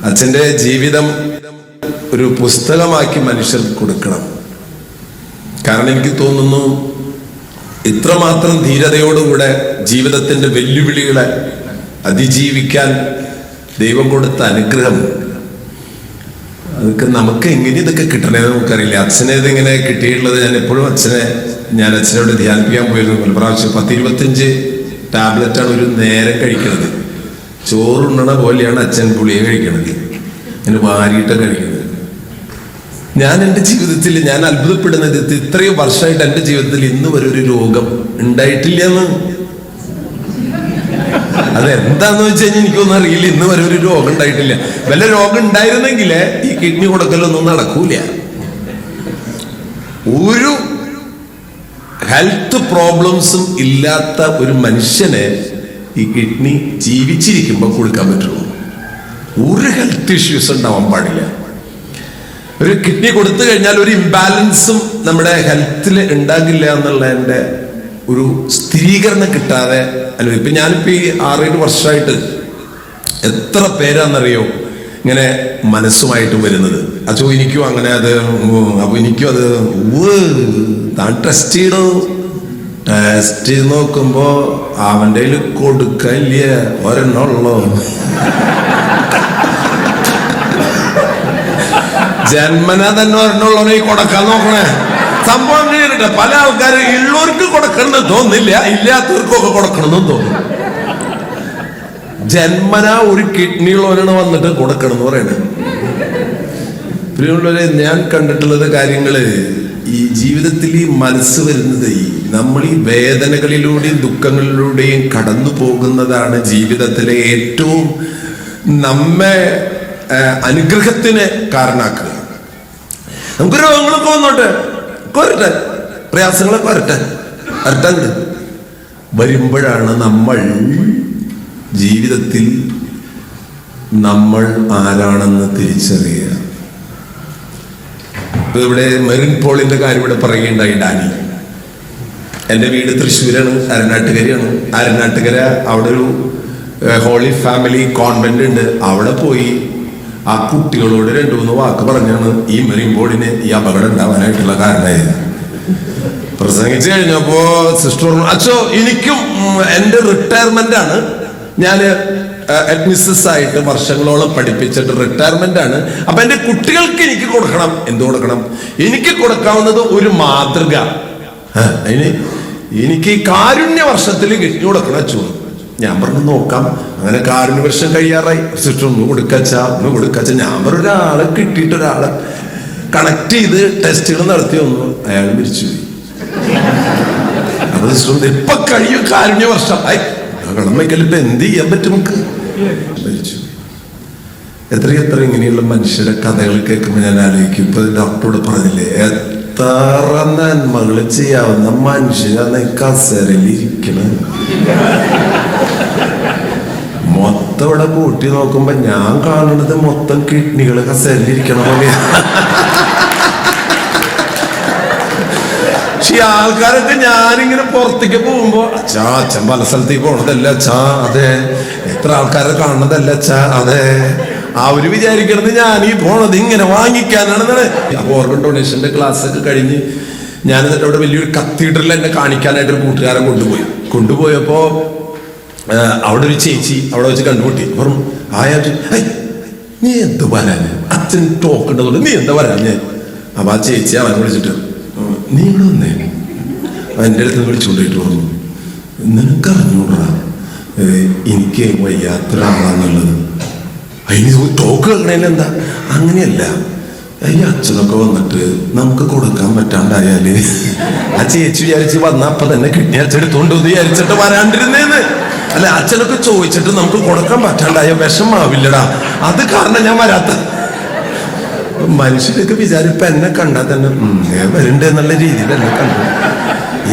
അച്ഛൻ്റെ ജീവിതം ഒരു പുസ്തകമാക്കി മനുഷ്യർക്ക് കൊടുക്കണം. കാരണം എനിക്ക് തോന്നുന്നു ഇത്രമാത്രം ധീരതയോടുകൂടെ ജീവിതത്തിന്റെ വെല്ലുവിളികളെ അതിജീവിക്കാൻ ദൈവം കൊടുത്ത അനുഗ്രഹം, അതൊക്കെ നമുക്ക് എങ്ങനെ ഇതൊക്കെ കിട്ടണേന്ന് നമുക്കറിയില്ല. അച്ഛനെ ഇതിങ്ങനെ കിട്ടിയിട്ടുള്ളത് ഞാൻ എപ്പോഴും അച്ഛനോട് ധ്യാനിപ്പിക്കാൻ പോയിരുന്നു. പല പ്രാവശ്യം 10-25 ടാബ്ലറ്റാണ് ഒരു നേരം കഴിക്കുന്നത്. ചോറുണ്ണണ പോലെയാണ് അച്ഛൻ ഗുളിക കഴിക്കണത്, അങ്ങനെ വാരിയിട്ട് കഴിക്കുന്നത്. ഞാൻ എൻ്റെ ജീവിതത്തിൽ ഞാൻ അത്ഭുതപ്പെടുന്നത് ഇത്രയും വർഷമായിട്ട് എൻ്റെ ജീവിതത്തിൽ ഇന്ന് വരെ ഒരു രോഗം ഉണ്ടായിട്ടില്ലെന്ന്. അതെന്താന്ന് വെച്ച് കഴിഞ്ഞാൽ എനിക്കൊന്നും അറിയില്ല. ഇന്ന് വരെ ഒരു രോഗം ഉണ്ടായിട്ടില്ല. വല്ല രോഗം ഉണ്ടായിരുന്നെങ്കിൽ ഈ കിഡ്നി കൊടുക്കലൊന്നും നടക്കൂല. ഒരു ഹെൽത്ത് പ്രോബ്ലംസും ഇല്ലാത്ത ഒരു മനുഷ്യനെ ഈ കിഡ്നി ജീവിച്ചിരിക്കുമ്പോൾ കൊടുക്കാൻ പറ്റുള്ളൂ. ഒരു ഹെൽത്ത് ഇഷ്യൂസ് ഉണ്ടാവാൻ പാടില്ല. ഒരു കിഡ്നി കൊടുത്തു കഴിഞ്ഞാൽ ഒരു ഇംബാലൻസും നമ്മുടെ ഹെൽത്തിൽ ഉണ്ടാകില്ല എന്നുള്ളതിൻ്റെ ഒരു സ്ഥിരീകരണം കിട്ടാതെ അല്ല. ഇപ്പം ഞാനിപ്പോൾ ഈ 6-7 വർഷമായിട്ട് എത്ര പേരാണെന്നറിയോ ഇങ്ങനെ മനസ്സുമായിട്ട് വരുന്നത്. അച്ചോ എനിക്കും അങ്ങനെ അത്, അപ്പോൾ എനിക്കും അത് താൻ ടെസ്റ്റ് ചെയ്ത് നോക്കുമ്പോൾ അവൻ്റെ കയ്യിൽ കൊടുക്കില്ല, ഒരെണ്ണുള്ളൂ. ജന്മന തന്നെ ഒരെണ്ണുള്ളവനെ കൊടുക്കാൻ നോക്കണേ. സംഭവം കേട്ടിട്ട് പല ആൾക്കാർ ഉള്ളവർക്ക് കൊടുക്കണമെന്ന് തോന്നില്ല, ഇല്ലാത്തവർക്കൊക്കെ കൊടുക്കണമെന്നും തോന്നും. ജന്മന ഒരു കിഡ്നി ഉള്ളവരാണ് വന്നിട്ട് കൊടുക്കണം എന്ന് പറയണത്. പ്രിയമുള്ളവരെ, ഞാൻ കണ്ടിട്ടുള്ളത് കാര്യങ്ങള് ഈ ജീവിതത്തിൽ ഈ മനസ്സ് വരുന്നത് നമ്മൾ ഈ വേദനകളിലൂടെയും ദുഃഖങ്ങളിലൂടെയും കടന്നു പോകുന്നതാണ് ജീവിതത്തിലെ ഏറ്റവും നമ്മെ അനുഗ്രഹത്തിന് കാരണമാക്കുക. നമുക്ക് രോഗങ്ങളൊക്കെ വന്നോട്ടെ, വരട്ടെ, പ്രയാസങ്ങളൊക്കെ വരട്ടെ വരുമ്പോഴാണ് നമ്മൾ ജീവിതത്തിൽ നമ്മൾ ആരാണെന്ന് തിരിച്ചറിയുക. ഇവിടെ മെറിൻ പോളിന്റെ കാര്യം ഇവിടെ പറയുകയുണ്ടായി. ഡാനി, എൻ്റെ വീട് തൃശ്ശൂരാണ്, അരനാട്ടുകര. അവിടെ ഒരു ഹോളി ഫാമിലി കോൺവെന്റ് ഉണ്ട്. അവിടെ പോയി ആ കുട്ടികളോട് 2-3 വാക്ക് പറഞ്ഞാണ് ഈ മെറിൻ പോളിന് ഈ അപകടം ഉണ്ടാവാനായിട്ടുള്ള കാരണമായത്. പ്രസംഗിച്ചു കഴിഞ്ഞപ്പോ സിസ്റ്റർ പറഞ്ഞു, അച്ഛോ എനിക്കും എൻ്റെ റിട്ടയർമെന്റ് ആണ്, ഞാൻ അഡ്മിസസ് ആയിട്ട് വർഷങ്ങളോളം പഠിപ്പിച്ചിട്ട് റിട്ടയർമെന്റ് ആണ്. അപ്പൊ എൻ്റെ കുട്ടികൾക്ക് എനിക്ക് കൊടുക്കണം. എന്ത് കൊടുക്കണം? എനിക്ക് കൊടുക്കാവുന്നത് ഒരു മാതൃക. എനിക്ക് ഈ കാരുണ്യ വർഷത്തിൽ കിഡ്നി കൊടുക്കണം അച്ഛോ. ഞാൻ പറഞ്ഞു നോക്കാം. അങ്ങനെ കാരുണ്യ വർഷം കഴിയാറായി. സിസ്റ്റർ ഒന്ന് കൊടുക്കച്ച. ഞാൻ പറഞ്ഞു ഒരാളെ കിട്ടിയിട്ട് ഒരാളെ കണക്ട് ചെയ്ത് ടെസ്റ്റുകൾ നടത്തി വന്നു. അയാൾ മരിച്ചുപോയി. അപ്പൊ സിസ്റ്റർ ഇപ്പൊ കഴിയും കാരുണ്യ വർഷം. കടമയ്ക്കലിട്ട് എന്ത് ചെയ്യാൻ പറ്റും നമുക്ക്? മരിച്ചു. എത്ര ഇങ്ങനെയുള്ള മനുഷ്യരുടെ കഥകൾ കേൾക്കുമ്പോൾ ഞാൻ ആലോചിക്കും. ഇപ്പൊ ഡോക്ടറോട് പറഞ്ഞില്ലേ, എത്ര നന്മകൾ ചെയ്യാവുന്ന മനുഷ്യരാണ് കസേരയിൽ ഇരിക്കണത്. മൊത്തം ഇവിടെ കൂട്ടി നോക്കുമ്പോ ഞാൻ കാണുന്നത് മൊത്തം കിഡ്നികൾ കസേരയിൽ ഇരിക്കണ പോലെയാണ്. പക്ഷെ ആൾക്കാരൊക്കെ ഞാനിങ്ങനെ പുറത്തേക്ക് പോകുമ്പോ അച്ഛൻ പല സ്ഥലത്തേക്ക് പോണതല്ല അച്ഛാ, അതെ. എത്ര ആൾക്കാരെ കാണുന്നതല്ല അച്ഛാ, അതെ. അവര് വിചാരിക്കണത് ഞാൻ ഈ പോണത് ഇങ്ങനെ വാങ്ങിക്കാനാണെന്നാണ്. അപ്പൊ ഓർഗൻ ഡൊണേഷന്റെ ക്ലാസ് ഒക്കെ കഴിഞ്ഞ് ഞാൻ എന്നിട്ട് അവിടെ വലിയൊരു കത്തീഡ്രൽ എന്നെ കാണിക്കാനായിട്ട് ഒരു കൂട്ടുകാരൻ കൊണ്ടുപോയപ്പോ അവിടെ ഒരു ചേച്ചി അവിടെ വെച്ച് കണ്ടുമുട്ടി. പറഞ്ഞു, നീ എന്ത് വരാന്? അച്ഛൻ ടോക്കുണ്ടതുകൊണ്ട് നീ എന്താ വരാഞ്ഞ്? അപ്പൊ ആ ചേച്ചി അവനെ വിളിച്ചിട്ട്, നീ ഇവിടെ വന്നേ. എൻ്റെ അടുത്ത് വിളിച്ചുകൊണ്ടിട്ട് പറഞ്ഞു, നിനക്കറിഞ്ഞൂടാ എനിക്ക് വയ്യാത്തൊരാളാന്നുള്ളത്. അതിന് ടോക്ക് കളയണെന്താ? അങ്ങനെയല്ല, ഈ അച്ഛനൊക്കെ വന്നിട്ട് നമുക്ക് കൊടുക്കാൻ പറ്റാണ്ടായാല് ആ ചേച്ചി വിചാരിച്ച് വന്ന അപ്പൊ തന്നെ കിഡ്നി അച്ഛനെടുത്തോണ്ട് വിചാരിച്ചിട്ട് വരാണ്ടിരുന്നേന്ന്. അല്ല, അച്ഛനൊക്കെ ചോദിച്ചിട്ട് നമുക്ക് കൊടുക്കാൻ പറ്റാണ്ടായ വിഷമാവില്ലടാ, അത് കാരണം ഞാൻ വരാത്ത. മനുഷ്യരൊക്കെ വിചാരിപ്പം എന്നെ കണ്ടാൽ തന്നെ വരണ്ടേ എന്നുള്ള രീതിയിൽ എന്നെ കണ്ടു.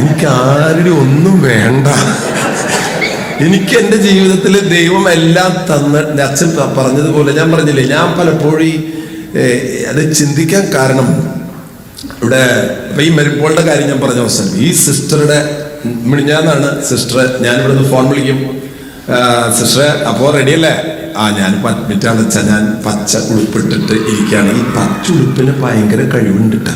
എനിക്ക് ആരുടെ ഒന്നും വേണ്ട. എനിക്ക് എൻ്റെ ജീവിതത്തിൽ ദൈവം എല്ലാം തന്ന്, അച്ഛൻ പറഞ്ഞതുപോലെ ഞാൻ പറഞ്ഞില്ലേ, ഞാൻ പലപ്പോഴും അത് ചിന്തിക്കാൻ കാരണം ഇവിടെ ഈ മരിപ്പോളുടെ കാര്യം ഞാൻ പറഞ്ഞ അവസരം ഈ സിസ്റ്ററുടെ മിനിഞ്ഞാന്നാണ് സിസ്റ്റർ, ഞാനിവിടെ നിന്ന് ഫോൺ വിളിക്കും, സിസ്റ്ററെ അപ്പോൾ റെഡിയല്ലേ? ഞാനിപ്പോ അഡ്മിറ്റാണ് വെച്ചാൽ ഞാൻ പച്ച ഉടുപ്പിട്ടിട്ട് ഇരിക്കുകയാണ്. ഈ പച്ചുടുപ്പിന് ഭയങ്കര കഴിവുണ്ടിട്ട്.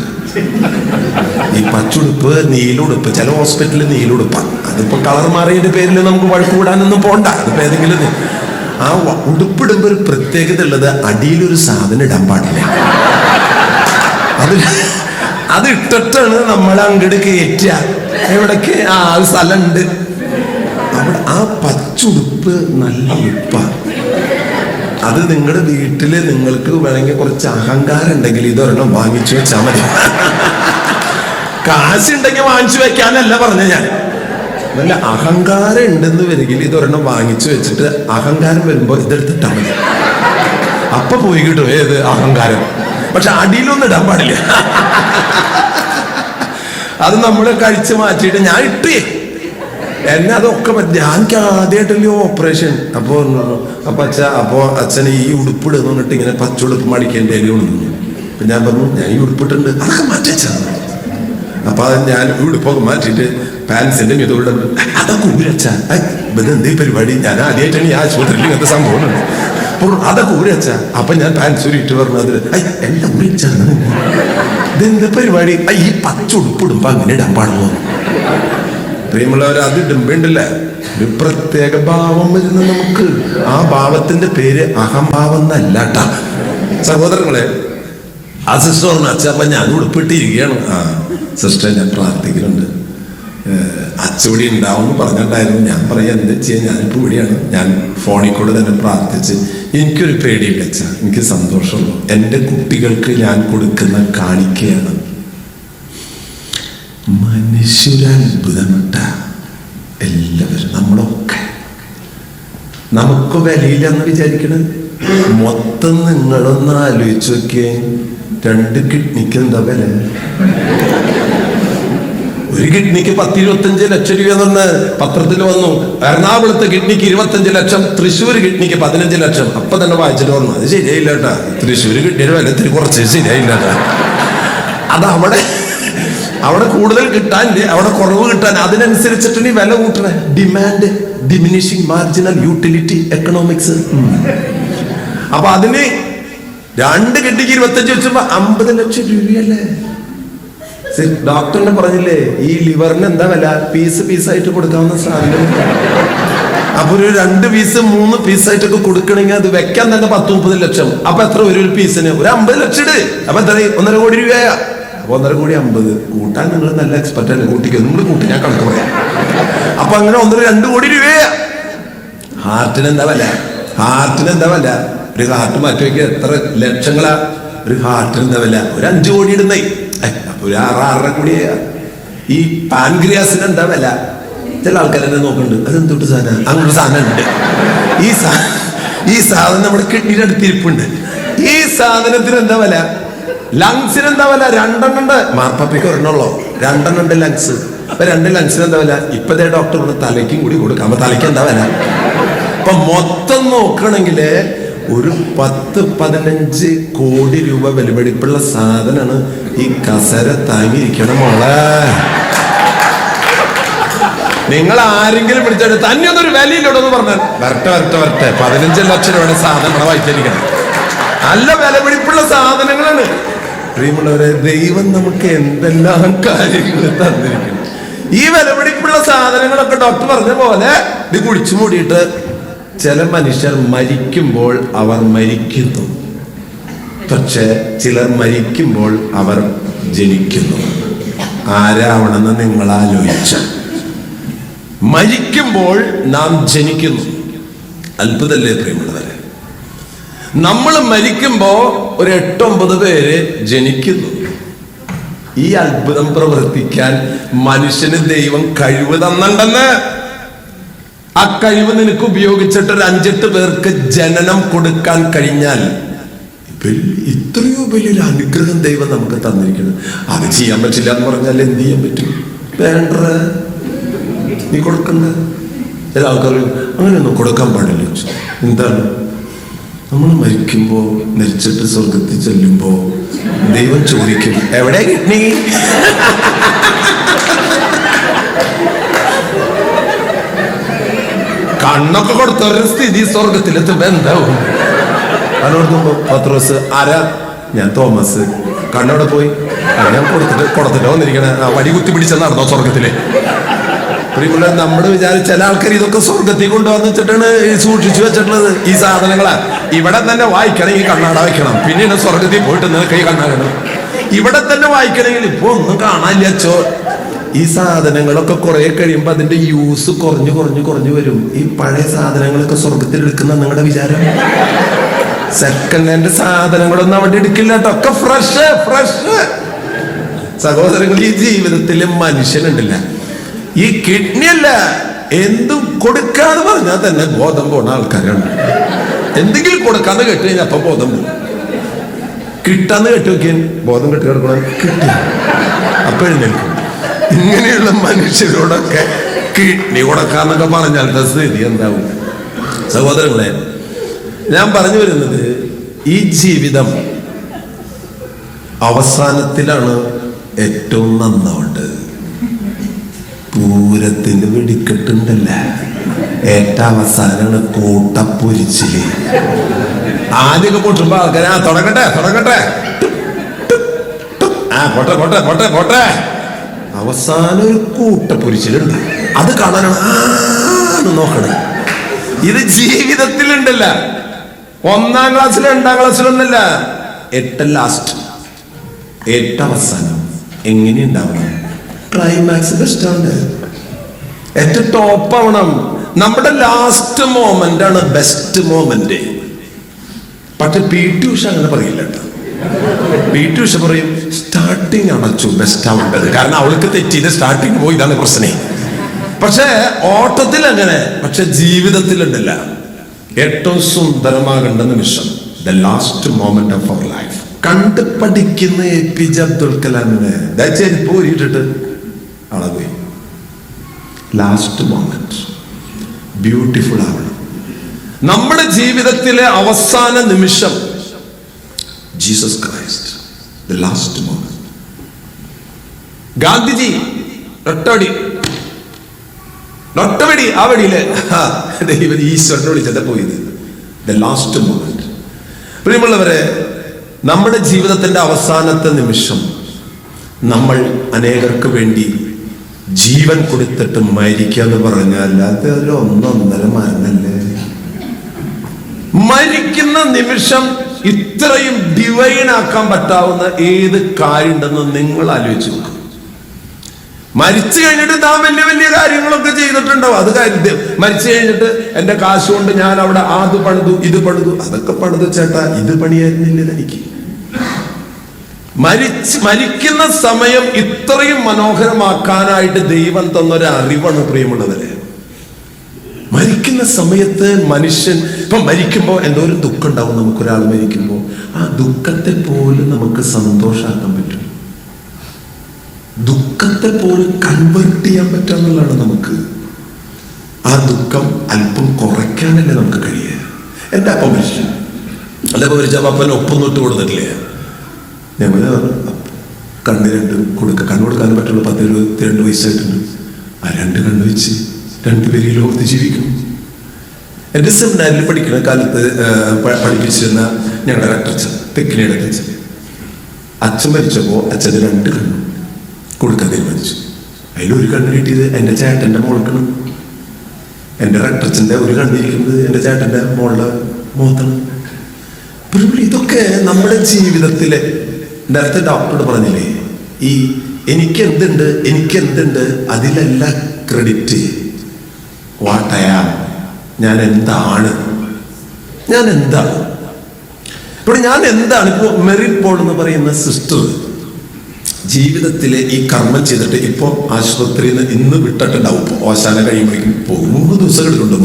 ഈ പച്ചുടുപ്പ് നീലുടുപ്പ്, ചില ഹോസ്പിറ്റലിൽ നീലുടുപ്പാണ്. അതിപ്പോ കളർ മാറിയതിന്റെ പേരിൽ നമുക്ക് വഴക്ക് കൂടാനൊന്നും പോണ്ട. അതിപ്പോ ഏതെങ്കിലും ആ ഉടുപ്പിടുമ്പോ ഒരു പ്രത്യേകത ഉള്ളത്, അടിയിലൊരു സാധനം ഇടാൻ പാടില്ല. അത് ഇട്ടിട്ടാണ് നമ്മൾ അങ്ങോട്ട് കയറ്റുക. എവിടേക്ക് ആ സ്ഥലമുണ്ട് അവിടെ. ആ പച്ചുടുപ്പ് നല്ല ഉടുപ്പാണ്. അത് നിങ്ങളുടെ വീട്ടില് നിങ്ങൾക്ക് വേണമെങ്കിൽ കുറച്ച് അഹങ്കാരം ഉണ്ടെങ്കിൽ ഇതൊരെണ്ണം വാങ്ങിച്ചു വെച്ചാൽ മതി. കാശുണ്ടെങ്കിൽ വാങ്ങിച്ചു വെക്കാനല്ല പറഞ്ഞ ഞാൻ. നല്ല അഹങ്കാരം ഉണ്ടെന്ന് വരികിൽ ഇതൊരെണ്ണം വാങ്ങിച്ചു വെച്ചിട്ട് അഹങ്കാരം വരുമ്പോ ഇതെടുത്തിട്ടാ മതി. അപ്പൊ പോയി കിട്ടും ഏത് അഹങ്കാരം. പക്ഷെ അടിയിലൊന്നും ഇടാൻ പാടില്ല. അത് നമ്മൾ കഴിച്ചു മാറ്റിയിട്ട് ഞാൻ ഇട്ടേ എന്നെ അതൊക്കെ പറ്റി. എനിക്ക് ആദ്യമായിട്ടല്ലേ ഓപ്പറേഷൻ. അപ്പൊ അച്ഛൻ ഈ ഉടുപ്പിടുന്നു പറഞ്ഞിട്ട് ഇങ്ങനെ പച്ചുടുപ്പ് മടിക്കേണ്ടി കൊണ്ടു. അപ്പൊ ഞാൻ പറഞ്ഞു ഞാൻ ഈ ഉടുപ്പിട്ടുണ്ട്, അതൊക്കെ മാറ്റിച്ചാ. അപ്പൊ ഞാൻ ഉടുപ്പൊക്കെ മാറ്റിയിട്ട് പാൻസിന്റെ ഇതുകൊണ്ട് അതൊക്കെ ഊരച്ച. ഇതെന്തേ പരിപാടി, ഞാൻ ആദ്യമായിട്ടാണ് ഈ ആശുപത്രിയിൽ ഇങ്ങനത്തെ സംഭവം. അപ്പോൾ അതൊക്കെ ഊരച്ച. അപ്പൊ ഞാൻ പാൻസ് ഊരിട്ട് പറഞ്ഞു അതിൽ എല്ലാം ഊരിച്ചാണ്. ഇതെന്താ പരിപാടി, ഈ പച്ചുടുപ്പിടുമ്പോ അങ്ങനെ ഇടാൻ പാടുന്നു. പ്രിയമുള്ളവർ, അത് ഇടുമ്പോണ്ടല്ല ഒരു പ്രത്യേക ഭാവം വരുന്ന നമുക്ക്. ആ ഭാവത്തിന്റെ പേര് അഹംഭാവം എന്നല്ലാട്ടാ സഹോദരങ്ങളെ. ആ സിസ്റ്റർ പറഞ്ഞു അച്ഛ അപ്പൊ ഞാൻ ഉടുപ്പിട്ടിരിക്കുകയാണ്. സിസ്റ്റർ ഞാൻ പ്രാർത്ഥിക്കുന്നുണ്ട്, അച്ചുകൂടി ഉണ്ടാവും എന്ന് പറഞ്ഞിട്ടായിരുന്നു. ഞാൻ പറയാം എന്താ ചെയ്യാൻ, ഞാനിപ്പോൾ ഇവിടെയാണ്. ഞാൻ ഫോണിൽ കൂടെ തന്നെ പ്രാർത്ഥിച്ച് എനിക്കൊരു പേടിയില്ല അച്ഛ, എനിക്ക് സന്തോഷമുള്ളൂ. എൻ്റെ കുട്ടികൾക്ക് ഞാൻ കൊടുക്കുന്ന കാണിക്കയാണ്. മനുഷ്യരത്ഭുതമിട്ട എല്ലാവരും നമ്മളൊക്കെ നമുക്ക് വിലയില്ലെന്ന് വിചാരിക്കണത്. മൊത്തം നിങ്ങളൊന്ന് ആലോചിച്ച് നോക്കിയേ, 2 കിഡ്നിക്ക് എന്താ വില? ഒരു കിഡ്നിക്ക് 10-25 ലക്ഷം രൂപ എന്ന് പറഞ്ഞ് പത്രത്തിൽ വന്നു. എറണാകുളത്ത് കിഡ്നിക്ക് 25 ലക്ഷം, തൃശ്ശൂർ കിഡ്നിക്ക് 15 ലക്ഷം. അപ്പൊ തന്നെ വായിച്ചിട്ട് പറഞ്ഞു അത് ശരിയായില്ല കേട്ടാ, തൃശ്ശൂർ കിഡ്നിയുടെ വില ഇത്തിരി കുറച്ച് ശരിയായില്ല കേട്ടാ. അത് അവിടെ കൂടുതൽ കിട്ടാൻ, അവിടെ കുറവ് കിട്ടാൻ, അതിനനുസരിച്ചിട്ടാണ് ഈ വില കൂട്ടണേ. Demand diminishing marginal utility economics. അപ്പൊ അതിന് 2 കിഡ്നിക്ക് 25 വെച്ചുമ്പോ 50 ലക്ഷം രൂപയല്ലേ. ഡോക്ടറിനെ പറഞ്ഞില്ലേ ഈ ലിവറിന് എന്താ വില, പീസായിട്ട് കൊടുക്കാവുന്ന സാധനം. അപ്പൊ ഒരു 2 പീസ് 3 പീസായിട്ടൊക്കെ കൊടുക്കണമെങ്കിൽ അത് വെക്കാൻ തന്നെ 10-30 ലക്ഷം. അപ്പൊ എത്ര ഒരു പീസിന്? ഒരു 50 ലക്ഷം ഇട്. അപ്പൊ എത്ര? 1.5 കോടി രൂപയാ. അപ്പൊ 1.5 കോടി 50 കൂട്ടാൻ നിങ്ങൾ നല്ല എക്സ്പെർട്ട് അല്ലേ, കൂട്ടിക്ക് നിങ്ങൾ കൂട്ടി, ഞാൻ കണക്ക് പറയാം. അപ്പൊ അങ്ങനെ 1.2 കോടി രൂപയാ. ഹാർട്ടിന് എന്താ വില? ഒരു ഹാർട്ട് മാറ്റി വയ്ക്കുക എത്ര ലക്ഷങ്ങളാ ഒരു ഹാർട്ടിന് എന്താ വില? ഒരു 5 കോടി ഇടുന്നേ. അപ്പൊ ഒരു 6-6.5 കോടിയാ. ഈ പാൻക്രിയാസിന് എന്താ വില? ചില ആൾക്കാരെന്നെ നോക്കുന്നുണ്ട്, അതെന്തൊട്ട് സാധനം, അങ്ങനൊരു സാധനം ഉണ്ട്. ഈ സാധനം നമ്മുടെ കിഡ്നിയുടെ അടുത്തിരിപ്പുണ്ട്. ഈ സാധനത്തിന് എന്താ വില? ലങ്സിന് എന്താ വില? 2 ഉണ്ട്. മാർപ്പാപ്പയ്ക്ക് 1 2 ഉണ്ട് ലങ്സ്. അപ്പൊ 2 ലങ്സിന് എന്താ വില? ഇപ്പത്തെ ഡോക്ടർ തലയ്ക്കും കൂടി കൊടുക്കാം. അപ്പൊ തലയ്ക്ക് എന്താ വില? അപ്പൊ മൊത്തം നോക്കണെങ്കില് ഒരു 10-15 കോടി രൂപ വിലപിടിപ്പുള്ള സാധനമാണ് ഈ കസര താങ്ങിയിരിക്കണം മോളെ. നിങ്ങൾ ആരെങ്കിലും പിടിച്ചിട്ട് തന്നെയൊന്നൊരു വിലയില്ലോന്ന് പറഞ്ഞാൽ വരട്ടെ 15 ലക്ഷം രൂപയുടെ സാധനം നമ്മളെ വായിച്ചിരിക്കണം. നല്ല വിലപിടിപ്പുള്ള സാധനങ്ങളാണ്. പ്രിയമുള്ളവരെ, ദൈവം നമുക്ക് എന്തെല്ലാം കാര്യങ്ങൾ തന്നിരിക്കുന്നു. ഈ വിലപിടിപ്പുള്ള സാധനങ്ങളൊക്കെ ഡോക്ടർ പറഞ്ഞ പോലെ ഇത് കുടിച്ചു മൂടിയിട്ട് ചില മനുഷ്യർ മരിക്കുമ്പോൾ അവർ മരിക്കുന്നു. പക്ഷെ ചിലർ മരിക്കുമ്പോൾ അവർ ജനിക്കുന്നു. ആരാവണമെന്ന് നിങ്ങൾ ആലോചിച്ച മരിക്കുമ്പോൾ നാം ജനിക്കുന്നു. അത്ഭുതല്ലേ പ്രിയമുള്ളവരെ? നമ്മൾ മരിക്കുമ്പോ ഒരു 8-9 പേര് ജനിക്കുന്നു. ഈ അത്ഭുതം പ്രവർത്തിക്കാൻ മനുഷ്യന് ദൈവം കഴിവ് തന്നിട്ടുണ്ടെന്ന്. ആ കഴിവ് നിനക്ക് ഉപയോഗിച്ചിട്ട് ഒരു 5-8 പേർക്ക് ജനനം കൊടുക്കാൻ കഴിഞ്ഞാൽ ഇത്രയോ വലിയൊരു അനുഗ്രഹം ദൈവം നമുക്ക് തന്നിരിക്കുന്നത്. അത് ചെയ്യാൻ പറ്റില്ല എന്ന് പറഞ്ഞാൽ എന്ത് ചെയ്യാൻ പറ്റും? വേണ്ട, നീ കൊടുക്കണ്ട. ചില ആൾക്കാർ അങ്ങനെയൊന്നും കൊടുക്കാൻ പാടില്ല. എന്താണ്? നമ്മൾ മരിക്കുമ്പോ, മരിച്ചിട്ട് സ്വർഗത്തിൽ ചെല്ലുമ്പോ ദൈവം ചോദിക്കും, എവിടെ കിഡ്നി? കണ്ണൊക്കെ കൊടുത്തവരുടെ സ്ഥിതി സ്വർഗത്തിലെത്തുമ്പോ എന്താവും? കണ്ണോടുമ്പോ പത്രോസ്, ആരാ? ഞാൻ തോമസ്. കണ്ണവിടെ പോയി? ഞാൻ കൊടുത്തിട്ട് വന്നിരിക്കണ. വടി കുത്തി പിടിച്ച നടന്നോ സ്വർഗത്തില്? നമ്മൾ വിചാരിച്ച ചില ആൾക്കാർ ഇതൊക്കെ സ്വർഗത്തിൽ കൊണ്ടുവന്ന് വെച്ചിട്ടാണ് സൂക്ഷിച്ചു വെച്ചിട്ടുള്ളത്. ഈ സാധനങ്ങളാ ഇവിടെ തന്നെ വായിക്കണമെങ്കിൽ കണ്ണാട വെക്കണം, പിന്നീട് സ്വർഗത്തിൽ പോയിട്ട് നിനക്ക് ഈ കണ്ണാടണം. ഇവിടെ തന്നെ വായിക്കണമെങ്കിൽ ഇപ്പൊ ഒന്നും കാണാനില്ല അച്ചോ. ഈ സാധനങ്ങളൊക്കെ കുറെ കഴിയുമ്പോ അതിന്റെ യൂസ് കുറഞ്ഞു വരും. ഈ പഴയ സാധനങ്ങളൊക്കെ സ്വർഗത്തിൽ എടുക്കുന്ന നിങ്ങളുടെ വിചാരം? സെക്കൻഡ് ഹാൻഡ് സാധനങ്ങളൊന്നും അവിടെ എടുക്കില്ല കേട്ടോ, ഒക്കെ ഫ്രഷ്. സഹോദരങ്ങൾ, ഈ ജീവിതത്തില് മനുഷ്യനുണ്ടല്ല, ഈ കിഡ്നി അല്ല എന്തും കൊടുക്കാന്ന് പറഞ്ഞാൽ തന്നെ ബോധം പോണ ആൾക്കാരാണ്. എന്തെങ്കിലും കൊടുക്കാന്ന് കേട്ട് കഴിഞ്ഞാൽ അപ്പൊ ബോധം പോകും. കിട്ടാന്ന് കേട്ട് നോക്കിയാൽ ബോധം കെട്ടി കിടക്കണം, കിട്ടി അപ്പൊ എഴുന്നേൽക്കും. ഇങ്ങനെയുള്ള മനുഷ്യരോടൊക്കെ കിഡ്നി കൊടുക്കാന്നൊക്കെ പറഞ്ഞാൽ സ്ഥിതി എന്താവും? സഹോദരങ്ങളെ, ഞാൻ പറഞ്ഞു വരുന്നത്, ഈ ജീവിതം അവസാനത്തിലാണ് ഏറ്റവും നന്നാവേണ്ടത്. പൂരത്തിന് വെടിക്കെട്ടുണ്ടല്ല, ഏറ്റവും അവസാനമാണ് കൂട്ടപ്പൊരിച്ചില്. ആദ്യമൊക്കെ പൊട്ടുമ്പോ ആൾക്കാർ തുടങ്ങട്ടെ പോട്ടെ. അവസാനം ഒരു കൂട്ടപ്പൊരിച്ചിലുണ്ട്, അത് കാണാനാണ് നോക്കണേ. ഇത് ജീവിതത്തിലുണ്ടല്ല, 1-ാം ക്ലാസ്സിലും 2-ാം ക്ലാസ്സിലൊന്നല്ല, ഏറ്റവും ലാസ്റ്റ്, ഏറ്റവും അവസാനം എങ്ങനെയുണ്ടാവണം? ക്ലൈമാക്സ് ബെസ്റ്റാണ്, ഏറ്റവും ടോപ്പ് ആവണം. നമ്മുടെ ലാസ്റ്റ് മൊമെന്റ് ആണ് ബെസ്റ്റ് മൊമെന്റ്. പക്ഷെ PT ഉഷ അങ്ങനെ പറയില്ല കേട്ടോ. PT ഉഷ പറയും സ്റ്റാർട്ടിങ് അടച്ചു ബെസ്റ്റ് ആവേണ്ടത്, കാരണം അവൾക്ക് തെറ്റിയിട്ട് സ്റ്റാർട്ടിങ് പോയി, ഇതാണ് പ്രശ്നം. പക്ഷെ ഓട്ടത്തിൽ അങ്ങനെ, പക്ഷെ ജീവിതത്തിലുണ്ടല്ല, ഏറ്റവും സുന്ദരമാകേണ്ട നിമിഷം, the last moment of our life. കണ്ട് പഠിക്കുന്ന APJ അബ്ദുൽ കലാമിനെ ചെരുപ്പ് ഊരിയിട്ടിട്ട് ആളെ പോയി. ലാസ്റ്റ് മൊമെന്റ് ബ്യൂട്ടിഫുൾ ആവണം. നമ്മുടെ ജീവിതത്തിലെ അവസാന നിമിഷം Jesus Christ, the last moment. Gandhiji ഒട്ടവടി ആ വടിയില് ദൈവം ഈശ്വരനെ വിളിച്ചത് പോയത്, ദ ലാസ്റ്റ് മൊമെന്റ്. പ്രിയമുള്ളവരെ, നമ്മുടെ ജീവിതത്തിന്റെ അവസാനത്തെ നിമിഷം നമ്മൾ അനേകർക്ക് വേണ്ടി ജീവൻ കൊടുത്തിട്ട് മരിക്കുക എന്ന് പറഞ്ഞാൽ അത് ഒരു 1-1.5 മരണല്ലേ? മരിക്കുന്ന നിമിഷം ഇത്രയും ഡിവൈൻ ആക്കാൻ പറ്റാവുന്ന ഏത് കാര്യം ഉണ്ടെന്ന് നിങ്ങൾ ആലോചിച്ച് നോക്കും. മരിച്ചു കഴിഞ്ഞിട്ട് നാം വലിയ കാര്യങ്ങളൊക്കെ ചെയ്തിട്ടുണ്ടാവും. അത് കാര്യം മരിച്ചു കഴിഞ്ഞിട്ട് എന്റെ കാശ് കൊണ്ട് ഞാൻ അവിടെ അത് പണിതു ഇത് പണിതു, അതൊക്കെ പണിതു ചേട്ടാ, ഇത് പണിയായിരുന്നില്ല എനിക്ക്. മരിക്കുന്ന സമയം ഇത്രയും മനോഹരമാക്കാനായിട്ട് ദൈവം തന്നൊരു അറിവാണ് പ്രിയമുള്ളവരെ. മരിക്കുന്ന സമയത്ത് മനുഷ്യൻ ഇപ്പൊ മരിക്കുമ്പോൾ എന്തോ ഒരു ദുഃഖം ഉണ്ടാവും. നമുക്കൊരാൾ മരിക്കുമ്പോൾ ആ ദുഃഖത്തെ പോലും നമുക്ക് സന്തോഷമാക്കാൻ പറ്റും, ദുഃഖത്തെ പോലും കൺവേർട്ട് ചെയ്യാൻ പറ്റാന്നുള്ളതാണ് നമുക്ക്. ആ ദുഃഖം അല്പം കുറയ്ക്കാനല്ലേ നമുക്ക് കഴിയുക. എൻ്റെ അപ്പം മരിച്ചു, അതേപോലെ മരിച്ചാൽ അപ്പൻ ഒപ്പം തൊട്ട് കൊടുത്തിട്ടില്ലേ? ഞങ്ങൾ കണ്ണ് രണ്ടും കണ്ണു കൊടുക്കാനും പറ്റുള്ളൂ. 10-22 വയസ്സായിട്ടുണ്ട്. ആ 2 കണ്ണ് വെച്ച് 2 പേര് ഈ ലോകത്ത് ജീവിക്കും. എൻ്റെ സെമിനാരിൽ പഠിക്കുന്ന കാലത്ത് പഠിപ്പിച്ചിരുന്ന ഞങ്ങളുടെ റക്ടച്ചൻ, തെക്കിനിയുടെ അച്ഛൻ, അച്ഛൻ മരിച്ചപ്പോൾ അച്ഛന് 2 കണ്ണും കൊടുക്കാൻ തീരുമാനിച്ചു. അതിലൊരു കണ്ണ് കിട്ടിയത് എൻ്റെ ചേട്ടൻ്റെ മോൾക്കാണ്. എൻ്റെ റക്ടച്ചൻ്റെ ഒരു കണ്ണിരിക്കുന്നത് എൻ്റെ ചേട്ടൻ്റെ മോളുടെ മുഖത്താണ്. ഇതൊക്കെ നമ്മുടെ ജീവിതത്തിലെ, നേരത്തെ ഡോക്ടറോട് പറഞ്ഞില്ലേ, ഈ എനിക്കെന്തുണ്ട് അതിലല്ല ക്രെഡിറ്റ്. വാട്ടയാ, ഞാൻ എന്താണ് ഇപ്പോൾ ഞാൻ എന്താണ്? ഇപ്പോൾ മെറിൻ പോൾ എന്ന് പറയുന്ന സിസ്റ്റർ ജീവിതത്തിലെ ഈ കർമ്മം ചെയ്തിട്ട് ഇപ്പോൾ ആശുപത്രിയിൽ നിന്ന് ഇന്ന് വിട്ടിട്ടുണ്ടാവും. ഇപ്പോൾ ഓശാന കഴിയുമ്പോഴേക്കും പോകും. 3 ദിവസം എടുക്കുന്നുണ്ട്.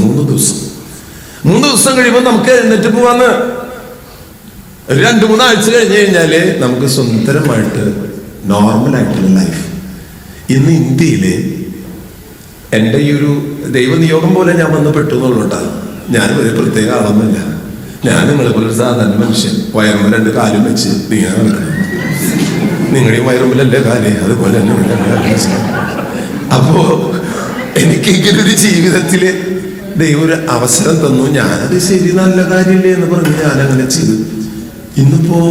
3 ദിവസം കഴിയുമ്പോൾ നമുക്ക് എഴുന്നേറ്റ് പോവാന്ന്. 2-3 ആഴ്ച കഴിഞ്ഞ് കഴിഞ്ഞാല് നമുക്ക് സുന്ദരമായിട്ട് നോർമലായിട്ടുള്ള ലൈഫ്. ഇന്ന് ഇന്ത്യയില് എൻ്റെ ഈ ഒരു ദൈവനിയോഗം പോലെ ഞാൻ വന്ന് പെട്ടു എന്നുള്ളൂട്ടാ. ഞാൻ ഒരു പ്രത്യേക ആളൊന്നുമില്ല. ഞാൻ നിങ്ങളെ പോലെ ഒരു സാധാരണ മനുഷ്യൻ. വയറുമ്പോൾ 2 കാലും വെച്ച് നീങ്ങാൻ നടക്കണം. നിങ്ങളുടെയും വയറുമ്പിലല്ലേ കാല്, അതുപോലെ തന്നെ. അപ്പോ എനിക്ക് ഇങ്ങനൊരു ജീവിതത്തില് ദൈവം ഒരു അവസരം തന്നു, ഞാനത് ശരി നല്ല കാര്യമില്ലേ എന്ന് പറഞ്ഞ് ഞാനങ്ങനെ ചെയ്തു. ഇന്നിപ്പോ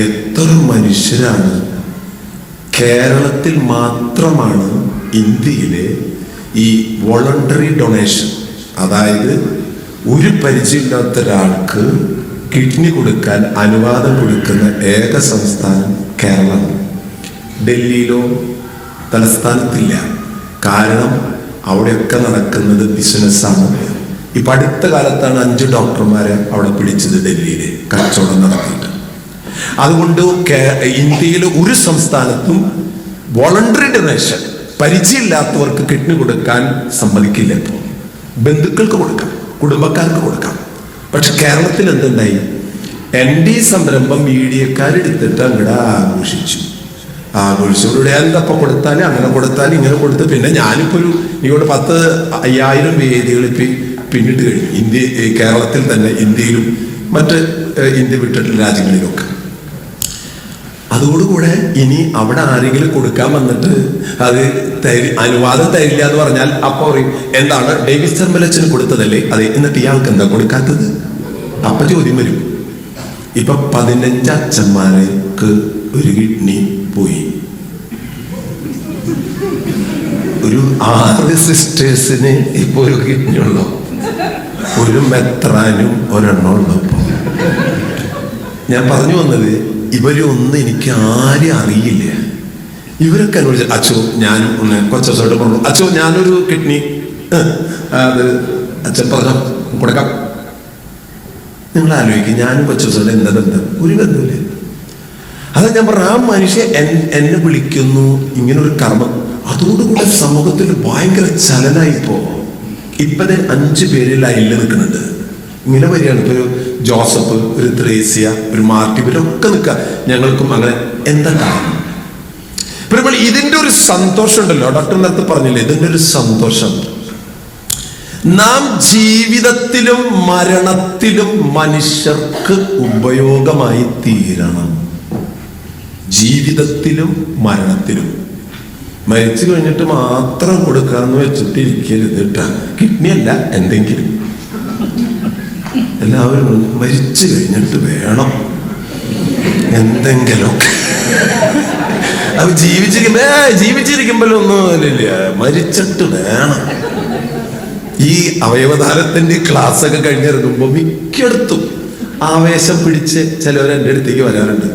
എത്ര മനുഷ്യരാണ്, കേരളത്തിൽ മാത്രമാണ് ഇന്ത്യയിലെ ഈ വോളണ്ടറി ഡൊണേഷൻ, അതായത് ഒരു പരിചയമില്ലാത്ത ഒരാൾക്ക് കിഡ്നി കൊടുക്കാൻ അനുവാദം കൊടുക്കുന്ന ഏക സംസ്ഥാനം കേരളം. ഡൽഹിയിലോ തലസ്ഥാനത്തില്ല. കാരണം അവിടെയൊക്കെ നടക്കുന്നത് ബിസിനസ്സാണ്. ഇപ്പൊ അടുത്ത കാലത്താണ് 5 ഡോക്ടർമാരെ അവിടെ പിടിച്ചത് ഡൽഹിയില് കച്ചവടം നടത്തിയിട്ട്. അതുകൊണ്ട് ഇന്ത്യയിലെ ഒരു സംസ്ഥാനത്തും വോളണ്ടറി ഡൊണേഷൻ പരിചയമില്ലാത്തവർക്ക് കിഡ്നി കൊടുക്കാൻ സമ്മതിക്കില്ല. ഇപ്പോൾ ബന്ധുക്കൾക്ക് കൊടുക്കാം, കുടുംബക്കാർക്ക് കൊടുക്കാം. പക്ഷെ കേരളത്തിൽ എന്തുണ്ടായി? ND സംരംഭം മീഡിയക്കാരെടുത്തിട്ട് അങ്ങടെ ആഘോഷിച്ചവരുടെ എന്തപ്പം കൊടുത്താലും അങ്ങനെ കൊടുത്താലും ഇങ്ങനെ കൊടുത്ത്, പിന്നെ ഞാനിപ്പോ ഇവിടെ 10,000 വേദികൾ പിന്നിട്ട് കഴിഞ്ഞു. കേരളത്തിൽ തന്നെ, ഇന്ത്യയിലും മറ്റ് ഇന്ത്യ വിട്ടിട്ടുള്ള രാജ്യങ്ങളിലൊക്കെ. അതോടുകൂടെ ഇനി അവിടെ ആരെങ്കിലും കൊടുക്കാൻ വന്നിട്ട് അത് അനുവാദം തരില്ല എന്ന് പറഞ്ഞാൽ അപ്പൊ പറയും, എന്താണ് ഡേവിഡ് ചെമ്പലച്ചന് കൊടുത്തതല്ലേ, അതെ, എന്നിട്ട് ഇയാൾക്ക് എന്താ കൊടുക്കാത്തത്? അപ്പൊ ചോദ്യം വരും. ഇപ്പൊ 15 അച്ഛന്മാർക്ക് ഒരു കിഡ്നി പോയി, ഒരു 6 സിസ്റ്റേഴ്സിന് ഇപ്പൊ ഒരു കിഡ്നി ഉള്ളു, ഒരു മെത്രാനും ഒരെണ്ണം ഉള്ളു. ഇപ്പൊ ഞാൻ പറഞ്ഞു വന്നത്, ഇവരൊന്നും എനിക്ക് ആരും അറിയില്ല. ഇവരൊക്കെ എന്നോട് അച്ഛോ, ഞാൻ കുറച്ചോട്ട് പറഞ്ഞു, അച്ഛോ ഞാനൊരു കിഡ്നി അത് അച്ഛൻ പറഞ്ഞു കൊടുക്കാം. നിങ്ങൾ ആലോചിക്കും, ഞാനും കൊച്ചോട്ട് എന്താ ബന്ധം? ഒരു ബന്ധമില്ല. അതാ ഞാൻ പറഞ്ഞു, ആ മനുഷ്യൻ എന്നെ വിളിക്കുന്നു, ഇങ്ങനെ ഒരു കർമ്മം. അതോടുകൂടെ സമൂഹത്തിൽ ഭയങ്കര ചലനായിപ്പോ. ഇപ്പതെ 5 പേര് ലൈനിൽ നിൽക്കുന്നുണ്ട്. ഇങ്ങനെ വരികയാണ്. ഇപ്പൊ ഒരു ജോസഫ്, ഒരു ത്രേസ്യ, ഒരു മാർട്ടി, ഇവരൊക്കെ നിൽക്കുക. ഞങ്ങൾക്കും അങ്ങനെ. എന്താ കാരണം? ഇപ്പോൾ ഇതിന്റെ ഒരു സന്തോഷം ഉണ്ടല്ലോ, ഡോക്ടർ നേരത്തെ പറഞ്ഞില്ലേ, ഇതിന്റെ ഒരു സന്തോഷം. നാം ജീവിതത്തിലും മരണത്തിലും മനുഷ്യർക്ക് ഉപയോഗമായി തീരണം. ജീവിതത്തിലും മരണത്തിലും. മരിച്ചു കഴിഞ്ഞിട്ട് മാത്രം കൊടുക്കാന്ന് വെച്ചിട്ടിരിക്കരുത് കേട്ടാ. കിഡ്നി അല്ല, എന്തെങ്കിലും. എല്ലാവരും മരിച്ചു കഴിഞ്ഞിട്ട് വേണം എന്തെങ്കിലുമൊക്കെ. അത് ജീവിച്ചിരിക്കുമ്പോഴൊന്നും ഇല്ല, മരിച്ചിട്ട് വേണം. ഈ അവയവദാനത്തിന്റെ ക്ലാസ്സൊക്കെ കഴിഞ്ഞിറങ്ങുമ്പോ മിക്കടത്തും ആവേശം പിടിച്ച് ചിലവർ എൻ്റെ അടുത്തേക്ക് വരാറുണ്ട്.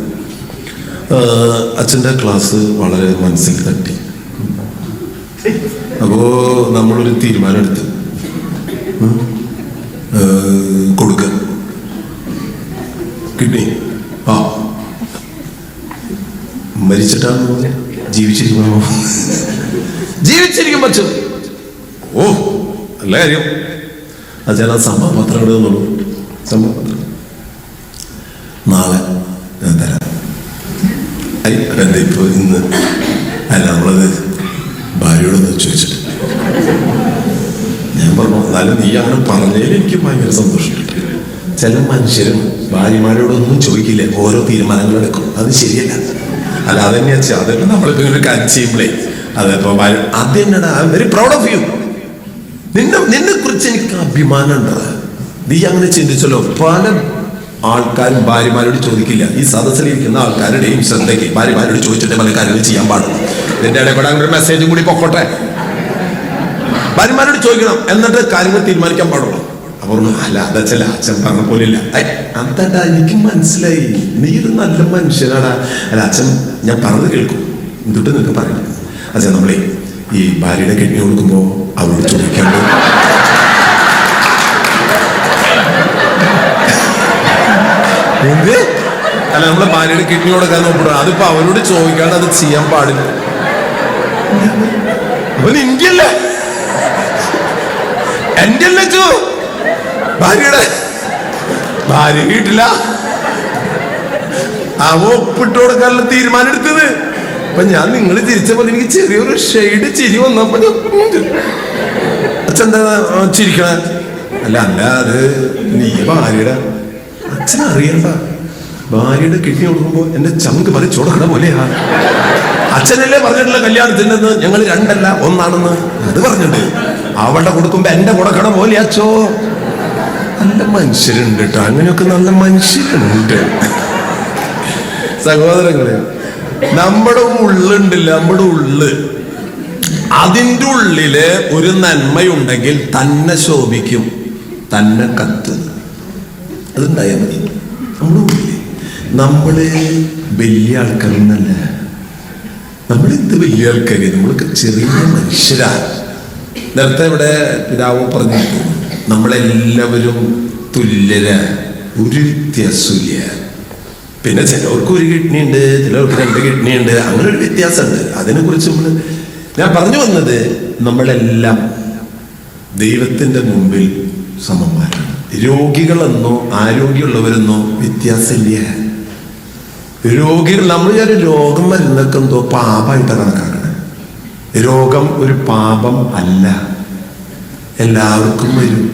അച്ഛൻ്റെ ക്ലാസ് വളരെ മനസ്സിൽ തട്ടി. അപ്പോ നമ്മളൊരു തീരുമാനം എടുത്തു, കൊടുക്ക കിഡ്നി. ആ മരിച്ചിട്ടാണോ ജീവിച്ചിരിക്കണോ? ജീവിച്ചിരിക്കും അച്ഛൻ. ഓ നല്ല കാര്യം. അച്ഛൻ ആ സമ്മതപത്രം ഇടുന്നുള്ളൂ. സമ്മതപത്രം നാളെ ഞാൻ തരാം. എന്താ ഇപ്പൊ ഇന്ന്? അല്ല, നമ്മളത് ഭാര്യയോടൊന്ന് ചോദിച്ചിട്ട്. ഞാൻ പറഞ്ഞു, എന്നാലും നീ അങ്ങനെ പറഞ്ഞതിൽ എനിക്ക് ഭയങ്കര സന്തോഷമുണ്ട്. ചില മനുഷ്യരും ഭാര്യമാരോടൊന്നും ചോദിക്കില്ല, ഓരോ തീരുമാനങ്ങൾ എടുക്കും. അത് ശരിയല്ല. അല്ല, അതന്നെ അച്ഛാ, അതൊക്കെ നമ്മളിപ്പോ ഒരു കാര്യം ചെയ്യുമ്പോഴേ അതിപ്പോ അത് തന്നെടാ, I am very proud of you. നിന്നെ കുറിച്ച് എനിക്ക് അഭിമാനം ഉണ്ട്. നീ അങ്ങനെ ചിന്തിച്ചല്ലോ. പല ആൾക്കാരും ഭാര്യമാരോട് ചോദിക്കില്ല. ഈ സദസ്സിലിരിക്കുന്ന ആൾക്കാരുടെയും ശ്രദ്ധയ്ക്ക് ഭാര്യമാരോട് ചോദിച്ചിട്ട് പല കാര്യങ്ങൾ ചെയ്യാൻ പാടും. ഇതിന്റെ ഇടയിൽ കൂടെ ഒരു മെസ്സേജും കൂടി പൊക്കോട്ടെ. ഭാര്യമാരോട് ചോദിക്കണം, എന്നിട്ട് കാര്യങ്ങൾ തീരുമാനിക്കാൻ പാടുള്ളൂ. അപ്പൊ അല്ല, അതല്ല അച്ഛൻ പറഞ്ഞ പോലില്ല. അതാ എനിക്ക് മനസ്സിലായി, നീ ഒരു നല്ല മനുഷ്യനാടാ. അല്ല അച്ഛൻ, ഞാൻ പറഞ്ഞത് കേൾക്കും, എന്തുട്ട് നിനക്ക് പറയണം. അച്ഛൻ, നമ്മളെ ഈ ഭാര്യയുടെ കിഡ്നി കൊടുക്കുമ്പോ അവരോട് ചോദിക്കാണ്ട് എന്ത്? അല്ല, നമ്മളെ ഭാര്യയുടെ കിഡ്നി കൊടുക്കാൻ നോക്കണം. അതിപ്പോ അവരോട് ചോദിക്കാണ്ട് അത് ചെയ്യാൻ പാടില്ല. അപ്പൊ നിന്റെയല്ല, എന്റെ അല്ല ചോ, ഭാര്യയുടെ. ഭാര്യ വീട്ടില അവ ഒപ്പിട്ട് കൊടുക്കാനുള്ള തീരുമാനം എടുത്തത്. അപ്പൊ ഞാൻ നിങ്ങൾ ചിരിച്ചപ്പോ എനിക്ക് ചെറിയൊരു ഷെയ്ഡ് ചിരി വന്നപ്പോ അച്ഛൻ എന്താ ചിരിക്കണ? അല്ല അല്ല, അത് നീ ഭാര്യയുടെ. അച്ഛൻ അറിയണ്ട, ഭാര്യയുടെ കിഡ്നി കൊടുക്കുമ്പോ എന്റെ ചങ്ക് പറിച്ചു കൊടുക്കണ പോലെയാ. അച്ഛനല്ലേ പറഞ്ഞിട്ടുള്ള കല്യാണത്തിൻ്റെ ഞങ്ങൾ 2 അല്ല 1 ആണെന്ന്. അത് പറഞ്ഞിട്ട് അവളുടെ കൊടുക്കുമ്പോ എന്റെ കൊടുക്കണ പോലെ അച്ചോ. നല്ല മനുഷ്യരുണ്ട് കേട്ടോ, അങ്ങനെയൊക്കെ നല്ല മനുഷ്യരുണ്ട് സഹോദരങ്ങളെ. നമ്മുടെ ഉള്ളുണ്ടല്ല, നമ്മുടെ ഉള്ള്, അതിൻ്റെ ഉള്ളില് ഒരു നന്മയുണ്ടെങ്കിൽ തന്നെ ശോഭിക്കും, തന്നെ കത്ത്. അതുണ്ടായാൽ മതി. നമ്മുടെ ഉള്ളില് നമ്മള് വലിയ ആൾക്കാരൊന്നല്ല, നമ്മളെന്ത് വലിയ ആൾക്കാര്, നമ്മളൊക്കെ ചെറിയ മനുഷ്യരാ. നേരത്തെ ഇവിടെ പിതാവ് പറഞ്ഞിട്ടു നമ്മളെല്ലാവരും തുല്യര, ഒരു വ്യത്യാസമില്ല. പിന്നെ ചിലവർക്ക് ഒരു കിഡ്നി ഉണ്ട്, ചിലവർക്ക് 2 കിഡ്നി ഉണ്ട്, അങ്ങനെ ഒരു വ്യത്യാസമുണ്ട്. അതിനെ കുറിച്ച് ഞാൻ പറഞ്ഞു വന്നത്, നമ്മളെല്ലാം ദൈവത്തിന്റെ മുമ്പിൽ സമന്മാരാണ്. രോഗികളെന്നോ ആരോഗ്യമുള്ളവരെന്നോ വ്യത്യാസമില്ല. രോഗികൾ, നമ്മൾ രോഗം വരുന്നൊക്കെ എന്തോ പാപമായിട്ടാണ് കണക്കാക്കണേ. രോഗം ഒരു പാപം അല്ല, എല്ലാവർക്കും വരും.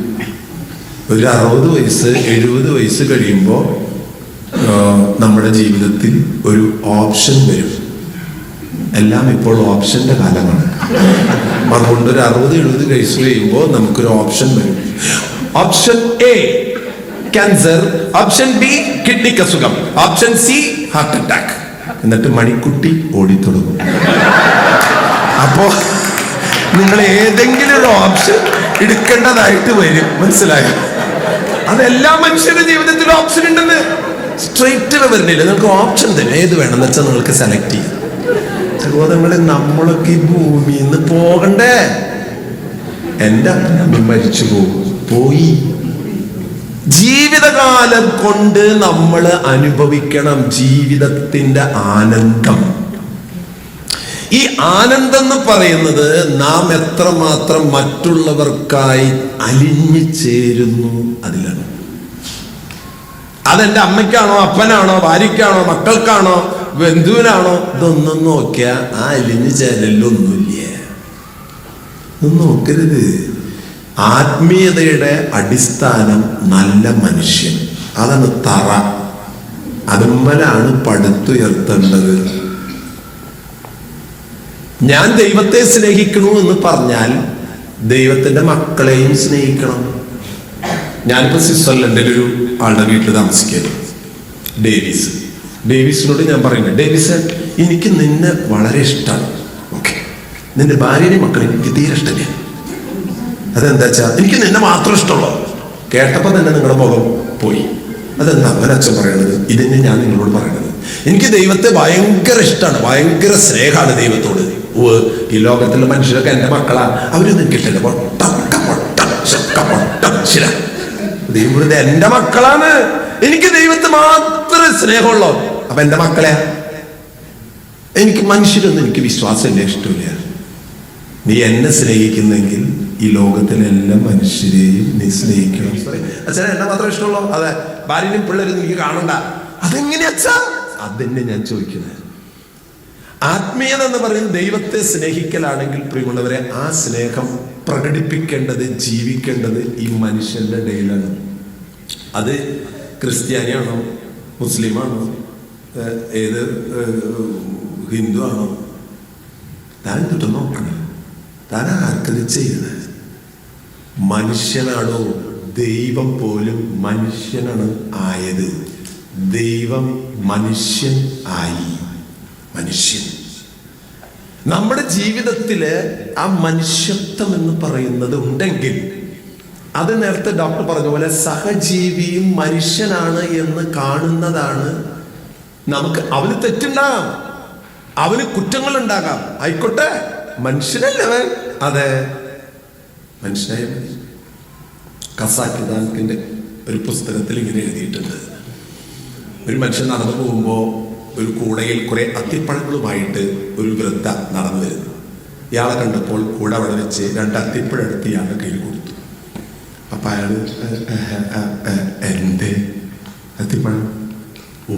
ഒരു 60 വയസ്സ് 70 വയസ്സ് കഴിയുമ്പോൾ നമ്മുടെ ജീവിതത്തിൽ ഒരു ഓപ്ഷൻ വരും. എല്ലാം ഇപ്പോൾ ഓപ്ഷന്റെ കാലമാണ്. അതുകൊണ്ട് ഒരു 60-70 വയസ്സ് കഴിയുമ്പോൾ നമുക്കൊരു ഓപ്ഷൻ വരും. Option A cancer, option B കിഡ്നിക്ക് അസുഖം, ഓപ്ഷൻ സി ഹാർട്ട് അറ്റാക്ക്. എന്നിട്ട് മണിക്കുട്ടി ഓടിത്തുടങ്ങും. അപ്പോ നിങ്ങൾ ഏതെങ്കിലും ഒരു ഓപ്ഷൻ എടുക്കേണ്ടതായിട്ട് വരും. മനസ്സിലായോ? അതെല്ലാ മനുഷ്യരുടെ ജീവിതത്തിൽ ഓപ്ഷൻ ഉണ്ടെന്ന്. സ്ട്രെയിറ്റ് വരുന്നില്ല, നിങ്ങൾക്ക് ഓപ്ഷൻ തരും. ഏത് വേണമെന്ന് വെച്ചാൽ നിങ്ങൾക്ക് സെലക്ട് ചെയ്യാം. സഹോദരങ്ങളെ, നമ്മളൊക്കെ ഈ ഭൂമിയിൽ നിന്ന് പോകണ്ടേ? എന്റെ അമ്മ മരിച്ചു പോയി. ജീവിതകാലം കൊണ്ട് നമ്മൾ അനുഭവിക്കണം ജീവിതത്തിന്റെ ആനന്ദം. ഈ ആനന്ദം എന്ന് പറയുന്നത് നാം എത്രമാത്രം മറ്റുള്ളവർക്കായി അലിഞ്ഞു ചേരുന്നു അതിലാണ്. അതെന്റെ അമ്മയ്ക്കാണോ, അപ്പനാണോ, ഭാര്യയ്ക്കാണോ, മക്കൾക്കാണോ, ബന്ധുവിനാണോ, ഇതൊന്നും നോക്കിയാ ആ അലിഞ്ഞു ചേരലൊന്നുമില്ല. നോക്കരുത്. ആത്മീയതയുടെ അടിസ്ഥാനം നല്ല മനുഷ്യൻ. അതാണ് തറ. അതുമ്മലാണ് പടുത്തുയർത്തേണ്ടത്. ഞാൻ ദൈവത്തെ സ്നേഹിക്കണു എന്ന് പറഞ്ഞാൽ ദൈവത്തിന്റെ മക്കളെയും സ്നേഹിക്കണം. ഞാനിപ്പോ സ്വിറ്റ്സർലൻഡിൽ ഒരു ആളുടെ വീട്ടിൽ താമസിക്കുന്നു, ഡേവിസിനോട് ഞാൻ പറയുന്നത്, ഡേവിസ്, എനിക്ക് നിന്നെ വളരെ ഇഷ്ടമാണ്. ഓക്കെ, നിന്റെ ഭാര്യയുടെ മക്കളെ എനിക്ക് തീരെ ഇഷ്ടമില്ല. അതെന്താ വെച്ചാ എനിക്ക് നിന്നെ മാത്രം ഇഷ്ടമുള്ളൂ. കേട്ടപ്പോ തന്നെ നിങ്ങളുടെ മുഖം പോയി. അതെന്താ അങ്ങനെ അച്ഛൻ പറയണത്? ഇതിന് ഞാൻ നിങ്ങളോട് പറയണത്, എനിക്ക് ദൈവത്തെ ഭയങ്കര ഇഷ്ടമാണ്, ഭയങ്കര സ്നേഹമാണ് ദൈവത്തോട്. ഈ ലോകത്തിലെ മനുഷ്യരൊക്കെ എന്റെ മക്കളാ, അവരൊന്നും എനിക്കിട്ടില്ല. ദൈവം എന്റെ മക്കളാണ്, എനിക്ക് ദൈവത്തെ മാത്രമേ സ്നേഹമുള്ളൂ. അപ്പൊ എന്റെ മക്കളെ, എനിക്ക് മനുഷ്യരൊന്നും എനിക്ക് വിശ്വാസമില്ല, ഇഷ്ടമില്ല. നീ എന്നെ സ്നേഹിക്കുന്നെങ്കിൽ ഈ ലോകത്തിലെ എല്ലാ മനുഷ്യരെയും നീ സ്നേഹിക്കണം. അച്ഛനെ എന്നെ മാത്രമേ ഇഷ്ടമുള്ളൂ? അതെ, ഭാര്യനും പിള്ളേരും എനിക്ക് കാണണ്ട. അതെങ്ങനെയാ അച്ഛാ? അതെന്നെ ഞാൻ ചോദിക്കുന്നത്. ആത്മീയത എന്ന് പറയുന്നത് ദൈവത്തെ സ്നേഹിക്കലാണെങ്കിൽ പ്രിയമുള്ളവരെ, ആ സ്നേഹം പ്രകടിപ്പിക്കേണ്ടത്, ജീവിക്കേണ്ടത് ഈ മനുഷ്യന്റെ ഇടയിലാണ്. അത് ക്രിസ്ത്യാനിയാണോ, മുസ്ലിമാണോ, ഏത് ഹിന്ദു ആണോ, താൻ തൊട്ട് നോക്കണം. താൻ ആർക്കത് ചെയ്യുന്നത്? മനുഷ്യനാണോ? ദൈവം പോലും മനുഷ്യനാണ് ആയത്. ദൈവം മനുഷ്യൻ ആയി. മനുഷ്യൻ നമ്മുടെ ജീവിതത്തില് ആ മനുഷ്യത്വം എന്ന് പറയുന്നത് ഉണ്ടെങ്കിൽ, അത് നേരത്തെ ഡോക്ടർ പറഞ്ഞ പോലെ സഹജീവിയും മനുഷ്യനാണ് എന്ന് കാണുന്നതാണ് നമുക്ക്. അവന് തെറ്റുണ്ടാകാം, അവന് കുറ്റങ്ങൾ ഉണ്ടാകാം, ആയിക്കോട്ടെ, മനുഷ്യനല്ലവൻ. അതെ, മനുഷ്യനായ മതി. ഖസാക്കിന്റെ ഒരു പുസ്തകത്തിൽ ഇങ്ങനെ എഴുതിയിട്ടുണ്ട്, ഒരു മനുഷ്യൻ നടന്നു പോകുമ്പോ ഒരു കൂടയിൽ കുറെ അത്തിപ്പഴങ്ങളുമായിട്ട് ഒരു വൃദ്ധ നടന്നു വരുന്നു. ഇയാളെ കണ്ടപ്പോൾ കൂട അവിടെ വെച്ച് 2 അത്തിപ്പഴം എടുത്ത് ഇയാളുടെ കയ്യിൽ കൊടുത്തു. അപ്പൊ അയാള്, എന്റെ അത്തിപ്പഴം? ഓ,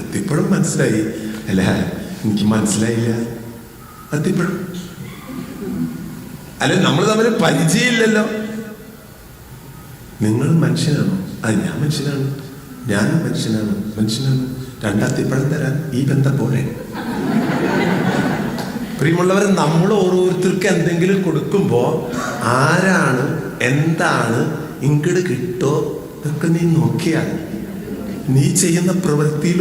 അത്തിപ്പഴം മനസ്സിലായി. അല്ല, എനിക്ക് മനസ്സിലായില്ല. അത്തിപ്പഴം അല്ല, നമ്മൾ തമ്മിൽ പരിചയമില്ലല്ലോ. നിങ്ങൾ മനുഷ്യനാണോ? അത് ഞാൻ മനുഷ്യനാണ്. ഞാനും മനുഷ്യനാണ്. 2 അത്തിപ്പഴം തരാൻ ഈ ബന്ധം പോലെ. പ്രിയമുള്ളവർ, നമ്മൾ ഓരോരുത്തർക്ക് എന്തെങ്കിലും കൊടുക്കുമ്പോ ആരാണ് എന്താണ് ഇങ്ങോട്ട് കിട്ടോ ഇതൊക്കെ നീ നോക്കിയാൽ നീ ചെയ്യുന്ന പ്രവൃത്തിയിൽ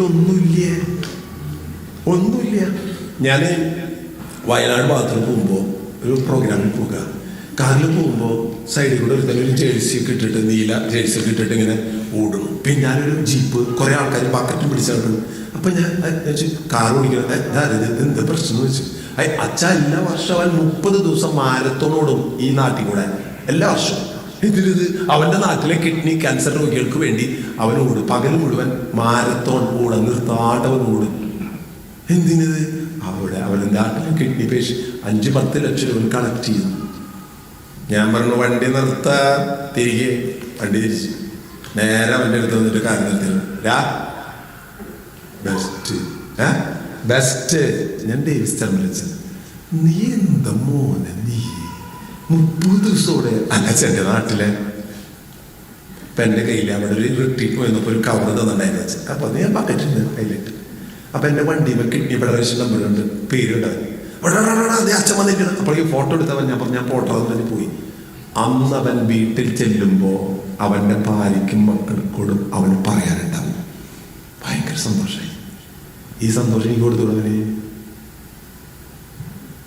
ഒന്നുമില്ല. ഞാൻ വയനാട് ഭാഗത്ത് പോകുമ്പോൾ ഒരു പ്രോഗ്രാമിൽ പോകുക, കാറിൽ പോകുമ്പോൾ സൈഡിൽ കൂടെ ഒരു ജേഴ്സി ഒക്കെ ഇട്ടിട്ട്, നീല ജേഴ്സി ഒക്കെ ഇട്ടിട്ട് ഇങ്ങനെ ഓടണം. പിന്നെ ഞാനൊരു ജീപ്പ്, കുറെ ആൾക്കാർ ബക്കറ്റും പിടിച്ചിട്ടുണ്ട്. അപ്പൊ ഞാൻ കാർ ഓടിക്കണം, എന്ത് പ്രശ്നം എന്ന് വെച്ചു. അച്ഛ എല്ലാ വർഷവും അവൻ 30 ദിവസം മാരത്തോൺ ഓടും ഈ നാട്ടിൽ കൂടെ, എല്ലാ വർഷവും. ഇതിലിത് അവന്റെ നാട്ടിലെ കിഡ്നി ക്യാൻസർ രോഗികൾക്ക് വേണ്ടി അവൻ ഓടും. പകൽ മുഴുവൻ മാരത്തോൺ ഓടാൻ നിർത്താട്ടവൻ ഓടും. എന്തിനത്? അവിടെ അവന്റെ നാട്ടിലെ കിഡ്നി പേഷ്യൻ 5-10 ലക്ഷം രൂപ കളക്ട് ചെയ്തു. ഞാൻ പറഞ്ഞു വണ്ടി നിർത്ത, തിരികെ വണ്ടി തിരിച്ചു നേരെ അവൻ്റെ അടുത്ത് വന്നിട്ട് കാര്യം നിർത്തി. ബെസ്റ്റ് ഞാൻ ഡേവിസ് വിളിച്ചത്. നീ എന്താ മോനെ, നീ 30 ദിവസത്തോടെ അല്ല ചെന്റെ നാട്ടിലെ. ഇപ്പൊ എന്റെ കയ്യിൽ അവിടെ ഒരു റിട്രീറ്റ് പോയപ്പോ ഒരു കവർ തന്നിട്ടുണ്ടായിരുന്നു വെച്ചാൽ. അപ്പൊ അത് ഞാൻ ബക്കറ്റുണ്ട് കയ്യിലിട്ട്. അപ്പൊ എന്റെ വണ്ടിയിൽ കിഡ്നി ഫെഡറേഷൻ നമ്പറുണ്ട്, പേരുണ്ടായി. അച്ഛൻ വന്നിരിക്കണം. അപ്പോൾ ഈ ഫോട്ടോ എടുത്തവൻ ഞാൻ പറഞ്ഞു, ഞാൻ ഫോട്ടോ തന്നെ പോയി. അന്ന് അവൻ വീട്ടിൽ ചെല്ലുമ്പോ അവന്റെ ഭാര്യയ്ക്കും മക്കൾക്കോടും അവന് പറയാനുണ്ടാവും. ഭയങ്കര സന്തോഷമായി. ഈ സന്തോഷം എനിക്ക് കൊടുത്തുള്ളവന്.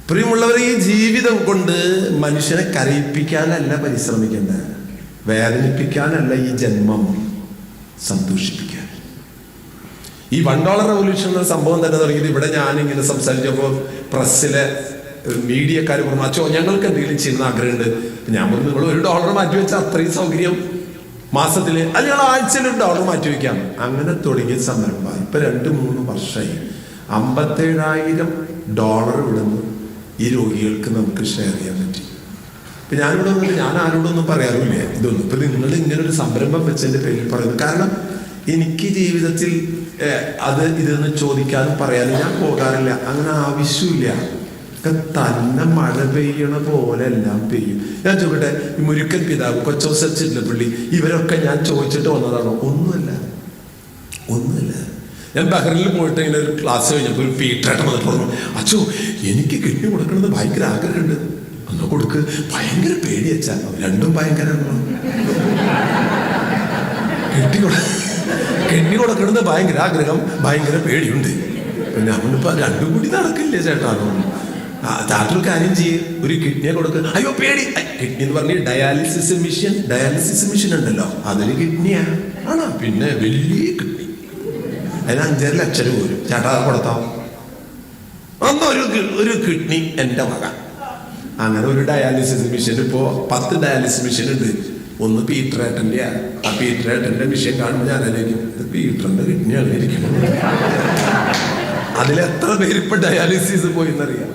പ്രിയമുള്ളവർ, ഈ ജീവിതം കൊണ്ട് മനുഷ്യനെ കരയിപ്പിക്കാനല്ല പരിശ്രമിക്കേണ്ടത്, വേദനിപ്പിക്കാനല്ല ഈ ജന്മം, സന്തോഷിപ്പിക്കാൻ. ഈ $1 റെവല്യൂഷൻ എന്ന സംഭവം തന്നെ തുടങ്ങിയത് ഇവിടെ. ഞാനിങ്ങനെ സംസാരിച്ചപ്പോൾ പ്രസ്സിലെ മീഡിയക്കാർ പറഞ്ഞു, അച്ഛോ ഞങ്ങൾക്ക് എന്തെങ്കിലും ചെയ്യുന്ന ആഗ്രഹമുണ്ട്. ഞാൻ പറഞ്ഞു, നിങ്ങൾ $1 മാറ്റി വെച്ചാൽ അത്രയും സൗകര്യം മാസത്തില്, അത് ഞങ്ങൾ ആഴ്ചയിൽ $1 മാറ്റി വെക്കാം. അങ്ങനെ തുടങ്ങിയ സംരംഭം ഇപ്പൊ 2-3 വർഷമായി. $57,000 ഇവിടുന്ന് ഈ രോഗികൾക്ക് നമുക്ക് ഷെയർ ചെയ്യാൻ പറ്റി. ഇപ്പൊ ഞാനിവിടെ വന്നിട്ട് ഞാൻ ആരോടൊന്നും പറയാറില്ല ഇതൊന്നും. ഇപ്പൊ നിങ്ങൾ ഇങ്ങനൊരു സംരംഭം വെച്ചതിന്റെ പേരിൽ പറയുന്നു. കാരണം എനിക്ക് ജീവിതത്തിൽ ഇതെന്ന് ചോദിക്കാനും പറയാനും ഞാൻ പോകാറില്ല. അങ്ങനെ ആവശ്യമില്ല. തന്നെ മഴ പെയ്യണ പോലെ എല്ലാം പെയ്യും. ഞാൻ ചോദിക്കട്ടെ, ഈ മുരുക്കൻ പിതാവ്, കൊച്ചോസച്ചില്ലപ്പള്ളി, ഇവരൊക്കെ ഞാൻ ചോദിച്ചിട്ട് വന്നതാണോ? ഒന്നുമല്ല. ഞാൻ ബഹ്റിനിൽ പോയിട്ട് ഇങ്ങനെ ഒരു ക്ലാസ് കഴിഞ്ഞപ്പോൾ ഒരു പീറ്ററായിട്ട് വന്നിട്ട് പറഞ്ഞു, അച്ഛോ എനിക്ക് കിഡ്നി കൊടുക്കണമെന്ന് ഭയങ്കര ആഗ്രഹമുണ്ട്. അന്ന് കൊടുക്ക്. ഭയങ്കര പേടി അച്ഛാ. രണ്ടും ഭയങ്കര കിഡ്നി കൊടുക്കണമെന്ന് ഭയങ്കര ആഗ്രഹം, ഭയങ്കര പേടിയുണ്ട്. പിന്നെ അവനിപ്പോ രണ്ടും കൂടി നടക്കില്ലേ ചേട്ടാ. താറ്റൊരു കാര്യം ചെയ്യ്, ഒരു കിഡ്നിയെ കൊടുക്കുക. അയ്യോ പേടി. കിഡ്നി എന്ന് പറഞ്ഞ് ഡയാലിസിസ് മെഷീൻ ഉണ്ടല്ലോ, അതൊരു കിഡ്നിയാ. ആണോ? പിന്നെ വലിയ കിഡ്നി, അതിന് 5-6 ലക്ഷം രൂപ വരും. ചേട്ടാ കൊടുത്താ ഒരു കിഡ്നി എന്റെ വക. അങ്ങനെ ഒരു ഡയാലിസിസ് മെഷീൻ ഇപ്പോ 10 ഡയാലിസിസ് മെഷീൻ ഉണ്ട്. ഒന്ന് പീറ്ററേട്ടന്റെ. ആ പീറ്ററേട്ടന്റെ മെഷീൻ കാണുമ്പോൾ ഞാനായിരിക്കും, ഇത് പീറ്ററിന്റെ കിഡ്നിയാണ് ഇരിക്കുന്നത്. അതിലെത്ര പേരിപ്പോ ഡയാലിസിസ് പോയി എന്നറിയാം.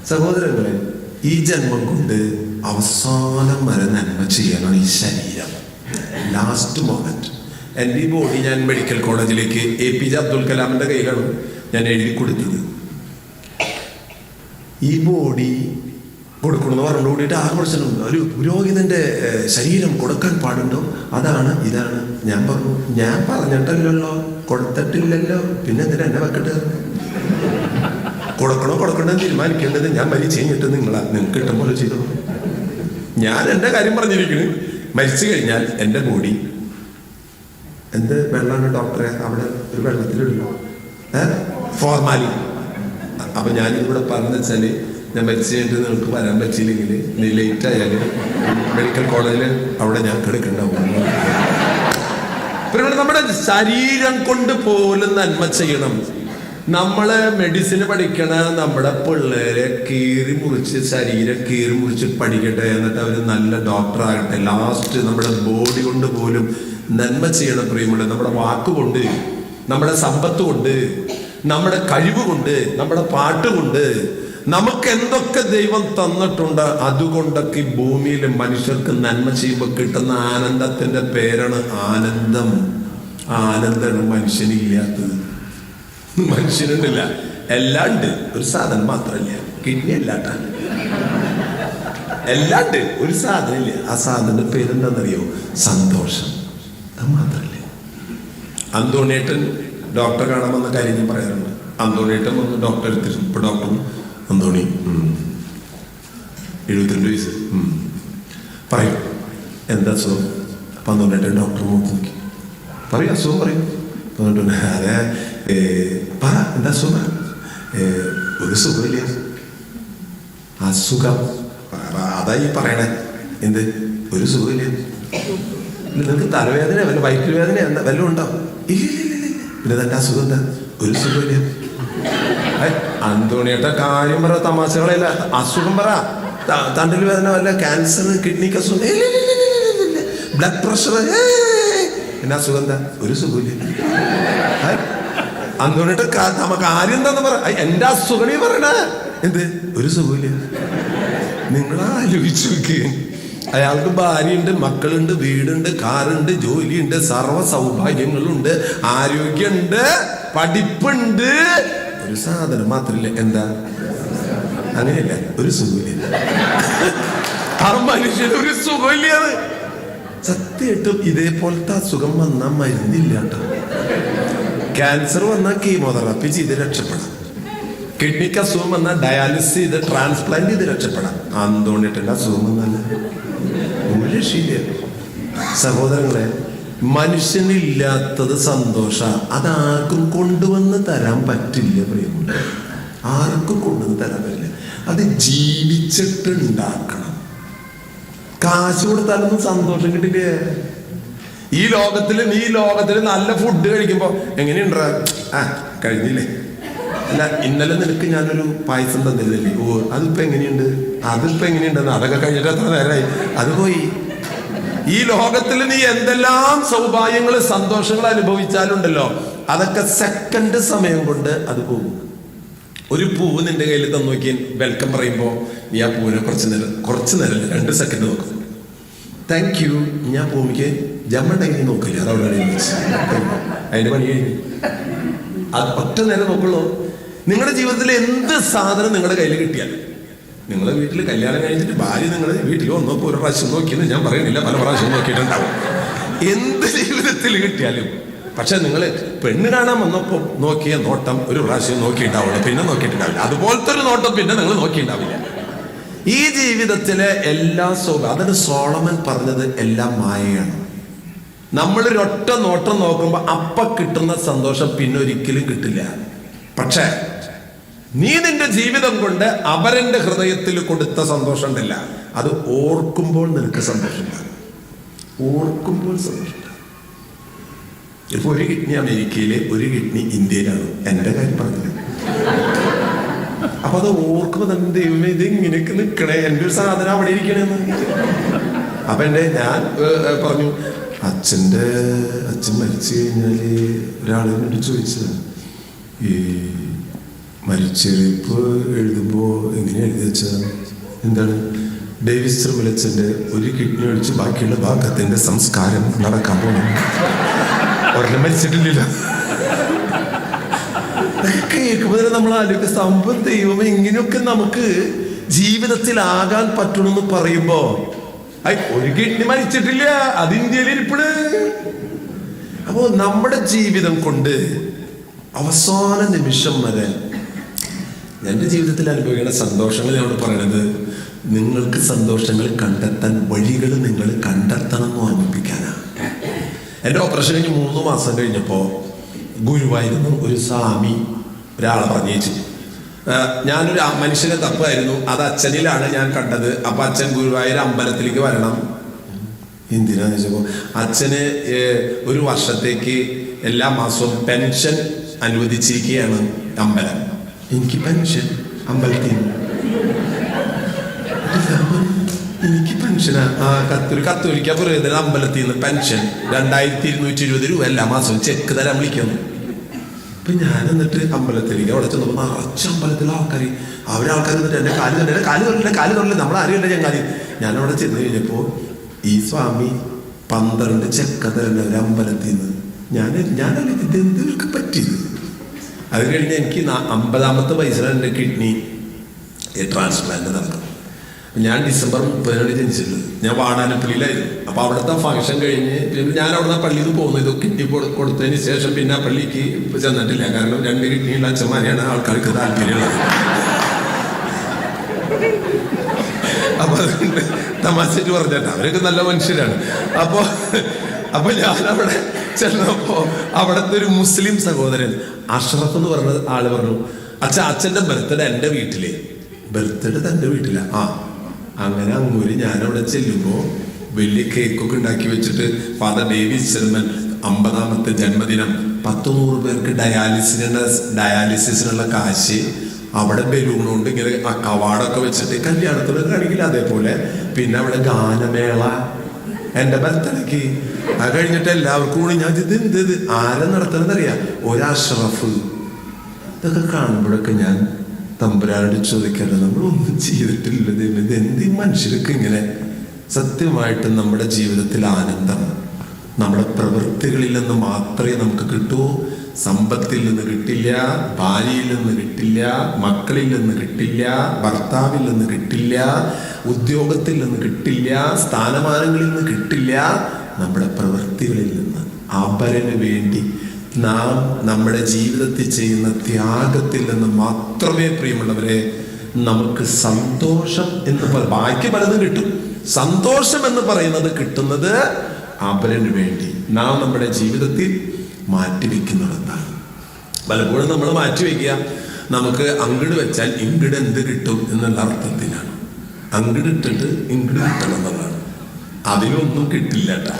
സഹോദരങ്ങളെ, ഈ ജന്മം കൊണ്ട് അവസാനം വരെ നന്മ ചെയ്യണം ഈ ശരീരം. Last moment. എൻ്റെ ഈ ബോഡി ഞാൻ മെഡിക്കൽ കോളേജിലേക്ക് APJ അബ്ദുൽ കലാമിന്റെ കയ്യിലാണ് ഞാൻ എഴുതി കൊടുത്തത്. ഈ ബോഡി കൊടുക്കണമെന്ന് പറഞ്ഞു കൂടിയിട്ട് ആ പ്രശ്നമുണ്ട്. ഒരു പുരോഹിതന്റെ ശരീരം കൊടുക്കാൻ പാടുണ്ടോ? അതാണ് ഇതാണ്. ഞാൻ പറഞ്ഞു, ഞാൻ പറഞ്ഞിട്ടല്ലോ, കൊടുത്തിട്ടില്ലല്ലോ, പിന്നെ എന്തിനാ എന്നെ വെക്കട്ടെ? കൊടുക്കണമെന്ന് തീരുമാനിക്കേണ്ടത് ഞാൻ മരിച്ചു കഴിഞ്ഞിട്ട് നിങ്ങൾക്ക് കിട്ടും പോലെ ചെയ്തോ. ഞാൻ എൻ്റെ കാര്യം പറഞ്ഞിരിക്കുന്നു. മരിച്ചു കഴിഞ്ഞാൽ എൻ്റെ ബോഡി എന്ത് വെള്ളമാണ് ഡോക്ടറെ അവിടെ ഒരു വെള്ളത്തിലിടുന്നു, ഫോർമാലി. അപ്പൊ ഞാനിവിടെ പറഞ്ഞു വെച്ചാല്, ഞാൻ മരിച്ചു കഴിഞ്ഞിട്ട് നിങ്ങൾക്ക് വരാൻ പറ്റിയില്ലെങ്കിൽ നീ ലേറ്റ് ആയാല് മെഡിക്കൽ കോളേജിൽ അവിടെ ഞാൻ കിടക്കണ്ടാവും. പിന്നെ നമ്മുടെ ശരീരം കൊണ്ട് പോലും നന്മ ചെയ്യണം. നമ്മള് മെഡിസിന് പഠിക്കണ നമ്മുടെ പിള്ളേരെ ശരീരം കീറി മുറിച്ച് പഠിക്കട്ടെ, എന്നിട്ട് അവര് നല്ല ഡോക്ടർ ആകട്ടെ. ലാസ്റ്റ് നമ്മുടെ ബോഡി കൊണ്ട് പോലും നന്മ ചെയ്യണം പ്രിയമുള്ള. നമ്മുടെ വാക്കുകൊണ്ട്, നമ്മുടെ സമ്പത്ത് കൊണ്ട്, നമ്മുടെ കഴിവ് കൊണ്ട്, നമ്മുടെ പാട്ട് കൊണ്ട്, നമുക്ക് എന്തൊക്കെ ദൈവം തന്നിട്ടുണ്ട് അതുകൊണ്ടൊക്കെ ഈ ഭൂമിയിൽ മനുഷ്യർക്ക് നന്മ ചെയ്യുമ്പോൾ കിട്ടുന്ന ആനന്ദത്തിന്റെ പേരാണ് ആനന്ദം. ആനന്ദമാണ് മനുഷ്യനില്ലാത്തത്. മനുഷ്യനുണ്ടില്ല, എല്ലാം ഉണ്ട്, ഒരു സാധനം മാത്രമല്ല. കിഡ്നി എല്ലാട്ടാണ്, എല്ലാം ഉണ്ട്, ഒരു സാധനം ഇല്ല. ആ സാധനത്തിന്റെ പേരെന്താണെന്നറിയോ? സന്തോഷം. അത് മാത്രല്ലേ. അന്തോണിയേട്ടൻ ഡോക്ടറെ കാണാമെന്ന കാര്യം ഞാൻ പറയാറുണ്ട്. അന്തോണിയേട്ടൻ ഒന്ന് ഡോക്ടറെ എടുത്തിരുന്നു. ഇപ്പൊ ഡോക്ടർ അന്തോണി 72 വയസ്സ്. പറയും എന്താ അസുഖം? അപ്പം അന്തോണിയുടെ ഡോക്ടർ നോക്കി പറയും അസുഖം പറയും. അതെ പറ എന്താ അസുഖം? ഒരു സുഖമില്ല. അസുഖം അതാ ഈ പറയണേ. എന്ത് ഒരു സുഖമില്ല? നിങ്ങൾക്ക് തലവേദന വല്ല വയറ്റുവേദന എന്താ വല്ലതും ഉണ്ടാവും? ഇല്ല തന്റെ അസുഖം എന്താ? ഒരു സുഖമില്ല. അന്തോണിയേട്ട കാര്യം പറ, തമാശകളല്ല. അസുഖം പറ. തണ്ടൽ വേദന വല്ല ക്യാൻസർ, കിഡ്നിക്ക് അസുഖം, ബ്ലഡ് പ്രഷർ, എന്നാ അസുഖം എന്താ? ഒരു സുഖമില്ല. അന്തോണിയേട്ട കാര്യം എന്താന്ന് പറ. എന്റെ അസുഖം പറയണ എന്ത്? ഒരു സുഖമില്ല. നിങ്ങൾ ആലോചിച്ചു നോക്കി. അയാൾക്ക് ഭാര്യയുണ്ട്, മക്കളുണ്ട്, വീടുണ്ട്, കാറുണ്ട്, ജോലിയുണ്ട്, സർവ്വ സൗഭാഗ്യങ്ങളുണ്ട്, ആരോഗ്യമുണ്ട്, പഠിപ്പുണ്ട്. ഒരു സാധനം മാത്രമില്ല. എന്താ? അങ്ങനെയല്ല, ഒരു സുഖമില്ല. ആ മനുഷ്യന് ഒരു സുഖമില്ല. സത്യമായിട്ടും ഇതേപോലത്തെ അസുഖം വന്നാൽ മരുന്നില്ല കേട്ടോ. ക്യാൻസർ വന്നാൽ കീമോതെറാപ്പി ചെയ്ത് രക്ഷപ്പെടാം. കിഡ്നിക്ക് അസുഖം വന്നാൽ ഡയാലിസിസ് ചെയ്ത് ട്രാൻസ്പ്ലാന്റ് ചെയ്ത് രക്ഷപ്പെടാം. അന്തോണിട്ടുണ്ട് അസുഖം വന്നല്ല ഒരു രക്ഷയില്ല. സഹോദരങ്ങളെ, മനുഷ്യനില്ലാത്തത് സന്തോഷ. അതാർക്കും കൊണ്ടുവന്ന് തരാൻ പറ്റില്ല. പ്രിയമുള്ള, ആർക്കും കൊണ്ടുവന്ന് തരാൻ പറ്റില്ല. അത് ജീവിച്ചിട്ട് ഉണ്ടാക്കണം. കാശ് കൊടുത്താലൊന്നും സന്തോഷം കിട്ടില്ലേ. ഈ ലോകത്തില് നല്ല ഫുഡ് കഴിക്കുമ്പോ എങ്ങനെയുണ്ടാ? കഴിഞ്ഞില്ലേ? അല്ല, ഇന്നലെ നിനക്ക് ഞാനൊരു പായസം തന്നില്ലേ? ഓ, അതിപ്പോ എങ്ങനെയുണ്ട്? അതിപ്പോ എങ്ങനെയുണ്ടെന്ന് അതൊക്കെ കഴിഞ്ഞിട്ട് എത്ര നേരമായി? അത് പോയി. ഈ ലോകത്തിൽ നീ എന്തെല്ലാം സൗഭാഗ്യങ്ങൾ, സന്തോഷങ്ങൾ അനുഭവിച്ചാലുണ്ടല്ലോ, അതൊക്കെ സെക്കൻഡ് സമയം കൊണ്ട് അത് പോകും. ഒരു പൂവ് നിന്റെ കയ്യിൽ തന്നു നോക്കി വെൽക്കം പറയുമ്പോ നീ ആ പൂവിനെ കുറച്ച് നേരം 2 സെക്കൻഡ് നോക്കും. Thank you. ഞാൻ ഭൂമിക്ക് ജമ്മണ്ടെങ്കിൽ നോക്കില്ല, അതവിടെ അതിന്റെ പണി കഴിഞ്ഞു. അത് ഒറ്റ നേരം നോക്കുള്ളൂ. നിങ്ങളുടെ ജീവിതത്തിൽ എന്ത് സാധനം നിങ്ങളുടെ കയ്യിൽ കിട്ടിയാലും, നിങ്ങളുടെ വീട്ടിൽ കല്യാണം കഴിഞ്ഞിട്ട് ഭാര്യ നിങ്ങളുടെ വീട്ടിൽ വന്നപ്പോൾ ഒരു പ്രാവശ്യം നോക്കിയെന്ന് ഞാൻ പറയുന്നില്ല, പല പ്രാവശ്യം നോക്കിയിട്ടുണ്ടാവും. എന്ത് ജീവിതത്തിൽ കിട്ടിയാലും. പക്ഷെ നിങ്ങൾ പെണ്ണ് കാണാൻ വന്നപ്പോൾ നോക്കിയ നോട്ടം ഒരു പ്രാവശ്യം നോക്കിയിട്ടുണ്ടാവുള്ളൂ, പിന്നെ നോക്കിയിട്ടുണ്ടാവില്ല. അതുപോലത്തെ ഒരു നോട്ടം പിന്നെ നിങ്ങൾ നോക്കിയിട്ടുണ്ടാവില്ല. ഈ ജീവിതത്തിലെ എല്ലാ അതാണ് സോളമൻ പറഞ്ഞത്, എല്ലാം മായയാണ്. നമ്മളൊരൊറ്റ നോട്ടം നോക്കുമ്പോൾ അപ്പ കിട്ടുന്ന സന്തോഷം പിന്നെ ഒരിക്കലും കിട്ടില്ല. പക്ഷേ നീ നിന്റെ ജീവിതം കൊണ്ട് അവരന്റെ ഹൃദയത്തിൽ കൊടുത്ത സന്തോഷം ഉണ്ടല്ല, അത് ഓർക്കുമ്പോൾ നിനക്ക് സന്തോഷമുണ്ടാകും. ഓർക്കുമ്പോൾ സന്തോഷം. ഇപ്പൊ ഒരു കിഡ്നി അമേരിക്കയിലെ, ഒരു കിഡ്നി ഇന്ത്യയിലാണ്. എന്റെ കാര്യം പറഞ്ഞില്ല. അപ്പൊ അത് ഓർക്കുമ്പോ തന്നെ ദൈവമേ, ഇത് ഇങ്ങനെയൊക്കെ നിക്കണേ, എന്റെ ഒരു സാധനം അവിടെ ഇരിക്കണേന്ന്. അപ്പൊ ഞാൻ പറഞ്ഞു, അച്ഛൻ മരിച്ചു കഴിഞ്ഞാല് ഒരാളെന്നോട് ചോദിച്ചത്, ഈ മരിച്ചെറിപ്പ് എഴുതുമ്പോ എങ്ങനെ എഴുതി വെച്ചാ എന്താണ്? ഡേവിസ് ചെറുമലച്ചന്റെ ഒരു കിഡ്നി ഒഴിച്ച് ബാക്കിയുള്ള ഭാഗത്തിന്റെ സംസ്കാരം നടക്കാൻ പോകണം. ഒരെണ്ണം മരിച്ചിട്ടില്ലല്ലോ. കേൾക്കുമ്പോ നമ്മൾ ആലോചിക്കുക, സംഭവം ദൈവമേ, ഇങ്ങനെയൊക്കെ നമുക്ക് ജീവിതത്തിലാകാൻ പറ്റണമെന്ന് പറയുമ്പോ, ഒരു കിഡ്നി മരിച്ചിട്ടില്ല, അത് ഇന്ത്യയിൽ ഇരിപ്പണ്. അപ്പോ നമ്മുടെ ജീവിതം കൊണ്ട് അവസാന നിമിഷം വരെ എൻ്റെ ജീവിതത്തിൽ അനുഭവിക്കുന്ന സന്തോഷങ്ങൾ ഞാൻ പറയണത്, നിങ്ങൾക്ക് സന്തോഷങ്ങൾ കണ്ടെത്താൻ വഴികൾ നിങ്ങൾ കണ്ടെത്തണം എന്ന് ഓർമ്മിപ്പിക്കാനാണ്. എൻ്റെ ഓപ്പറേഷൻ കഴിഞ്ഞ് 3 മാസം കഴിഞ്ഞപ്പോ ഗുരുവായൂരുന്ന് ഒരു സ്വാമി ഒരാളെ പറഞ്ഞേച്ചു. ഞാനൊരു മനുഷ്യനെ തപ്പായിരുന്നു, അത് അച്ഛനിലാണ് ഞാൻ കണ്ടത്. അപ്പൊ അച്ഛൻ ഗുരുവായൂർ അമ്പലത്തിലേക്ക് വരണം. എന്തിനാന്ന് വെച്ചപ്പോ അച്ഛന് ഒരു വർഷത്തേക്ക് എല്ലാ മാസവും പെൻഷൻ അനുവദിച്ചിരിക്കുകയാണ് അമ്പലം. എനിക്ക് പെൻഷൻ അമ്പലത്തിൽ, എനിക്ക് പെൻഷനാ. ഒരു കത്തോലിക്ക പുരോഹിതൻ അമ്പലത്തിൽ നിന്ന് പെൻഷൻ 2220 രൂപ എല്ലാ മാസവും ചെക്ക് തരാൻ വിളിക്കുന്നു. അപ്പൊ ഞാൻ എന്നിട്ട് അമ്പലത്തിലേക്ക് അവിടെ ചെന്നപ്പോ നിറച്ച അമ്പലത്തിലെ ആൾക്കാർ, അവരാൾക്കാർ എന്നിട്ട് എന്റെ കാല് തൊഴില്ല നമ്മൾ അറിയണ്ട ചങ്ങാതി. ഞാനവിടെ ചെന്ന് കഴിഞ്ഞപ്പോ ഈ സ്വാമി 12 ചെക്ക തരുന്ന ഒരു അമ്പലത്തിൽ നിന്ന് ഞാനല്ല ഇത് എന്തൊക്കെ പറ്റിയത്. അത് കഴിഞ്ഞ് എനിക്ക് 50ാമത്തെ വയസ്സിലാണ് എൻ്റെ കിഡ്നി ട്രാൻസ്പ്ലാന്റ് നടക്കുന്നത്. ഞാൻ ഡിസംബർ 30 ജനിച്ചിട്ടുള്ളത്. ഞാൻ വാടാനപ്പള്ളിയിലായിരുന്നു. അപ്പൊ അവിടുത്തെ ഫംഗ്ഷൻ കഴിഞ്ഞ് പിന്നെ ഞാൻ അവിടുന്ന് പള്ളിയിൽ നിന്ന് പോകുന്നു. ഇത് കിഡ്നി കൊടുത്തതിന് ശേഷം പിന്നെ ആ പള്ളിക്ക് ചെന്നിട്ടില്ല. കാരണം 2 കിഡ്നിയുള്ള അച്ഛന്മാരെയാണ് ആൾക്കാർക്ക് താല്പര്യമുള്ളത്. അപ്പൊ അതുകൊണ്ട് തമാശക്ക് പറഞ്ഞിട്ട് അവരൊക്കെ നല്ല മനുഷ്യരാണ്. അപ്പൊ ഞാനവിടെ ചെന്നപ്പോ അവിടുത്തെ ഒരു മുസ്ലിം സഹോദരൻ അഷ്റഫ് എന്ന് പറഞ്ഞ ആള് പറഞ്ഞു, അച്ഛൻ്റെ ബർത്ത്ഡേ എൻ്റെ വീട്ടില്. ബർത്ത്ഡേ തൻ്റെ വീട്ടില? ആ. അങ്ങനെ അങ്ങൂര് ഞാനവിടെ ചെല്ലുമ്പോ വലിയ കേക്കൊക്കെ ഉണ്ടാക്കി വെച്ചിട്ട് ഫാദർ ഡേവിസ് ചെറുമൻ 50ാമത്തെ ജന്മദിനം 100 പേർക്ക് ഡയാലിസിസിനുള്ള കാശ് അവിടെ ബലൂൺ കൊണ്ട് ഇങ്ങനെ അവാർഡൊക്കെ വെച്ചിട്ട് കല്യാണത്തിന് കാണിക്കില്ല അതേപോലെ. പിന്നെ അവിടെ ഗാനമേള എൻ്റെ ബർത്ത്ഡേക്ക്. അത് കഴിഞ്ഞിട്ട് എല്ലാവർക്കും കൂടി ഞാൻ ഇത് ആരെ നടത്തണമെന്നറിയാം, ഒരഷ്റഫ്. ഇതൊക്കെ കാണുമ്പോഴൊക്കെ ഞാൻ തമ്പുരാനോട് ചോദിക്കാറ്, നമ്മളൊന്നും ചെയ്തിട്ടില്ല, ഇത് എന്ത് മനുഷ്യർക്ക് ഇങ്ങനെ. സത്യമായിട്ട് നമ്മുടെ ജീവിതത്തിൽ ആനന്ദം നമ്മുടെ പ്രവൃത്തികളിൽ നിന്ന് മാത്രമേ നമുക്ക് കിട്ടൂ. സമ്പത്തിൽ നിന്ന് കിട്ടില്ല, ഭാര്യയിൽ നിന്ന് കിട്ടില്ല, മക്കളിൽ നിന്ന് കിട്ടില്ല, ഭർത്താവിൽ നിന്ന് കിട്ടില്ല, ഉദ്യോഗത്തിൽ നിന്ന് കിട്ടില്ല, സ്ഥാനമാനങ്ങളിൽ നിന്ന് കിട്ടില്ല. നമ്മുടെ പ്രവൃത്തികളിൽ നിന്ന് അപരന് വേണ്ടി നാം നമ്മുടെ ജീവിതത്തിൽ ചെയ്യുന്ന ത്യാഗത്തിൽ നിന്ന് മാത്രമേ പ്രിയമുള്ളവരെ നമുക്ക് സന്തോഷം എന്ന് ബാക്കി പലതും കിട്ടും. സന്തോഷം എന്ന് പറയുന്നത് കിട്ടുന്നത് അപരന് വേണ്ടി നാം നമ്മുടെ ജീവിതത്തിൽ മാറ്റിവെക്കുന്നുണ്ടെന്നാണ്. പലപ്പോഴും നമ്മൾ മാറ്റിവെക്കുക നമുക്ക് അങ്ങട് വെച്ചാൽ ഇങ്ങട് എന്ത് കിട്ടും എന്നുള്ള അർത്ഥത്തിലാണ്. അങ്ങട് ഇട്ടിട്ട് ഇങ്ങട് കിട്ടണം എന്നുള്ളതാണ്. അതിനൊന്നും കിട്ടില്ല കേട്ടാ.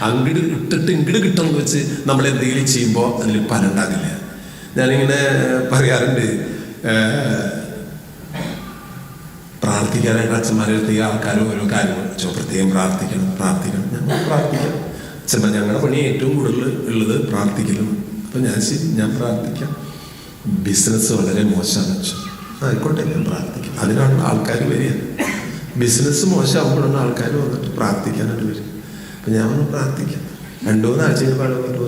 അങ്ങട് ഇട്ടിട്ട് ഇങ്ങട് കിട്ടണം എന്ന് വെച്ച് നമ്മൾ എന്തെങ്കിലും ചെയ്യുമ്പോൾ അതിൽ ഫലം ഉണ്ടാകില്ല. ഞാനിങ്ങനെ പറയാറുണ്ട്, പ്രാർത്ഥിക്കാനായിട്ട് അച്ഛന്മാരെ അടുത്ത് ഈ ആൾക്കാരും ഓരോ കാര്യങ്ങൾ പ്രത്യേകം പ്രാർത്ഥിക്കണം. ഞങ്ങൾ പ്രാർത്ഥിക്കാം. അച്ഛന്മാർ ഞങ്ങളുടെ പണി ഏറ്റവും കൂടുതൽ ഉള്ളത് പ്രാർത്ഥിക്കലാണ്. അപ്പം ഞാൻ പ്രാർത്ഥിക്കാം. ബിസിനസ് വളരെ മോശമാണ് അച്ഛൻ. ആയിക്കോട്ടെ, ഞാൻ പ്രാർത്ഥിക്കാം. അതിനാണ് ആൾക്കാർ വരിക. ബിസിനസ് മോശമാകുമ്പോഴാണ് ആൾക്കാർ വന്നിട്ട് പ്രാർത്ഥിക്കാനായിട്ട് വരിക. അപ്പം ഞാൻ ഒന്ന് പ്രാർത്ഥിക്കാം. 2-3 ആഴ്ച പറഞ്ഞു,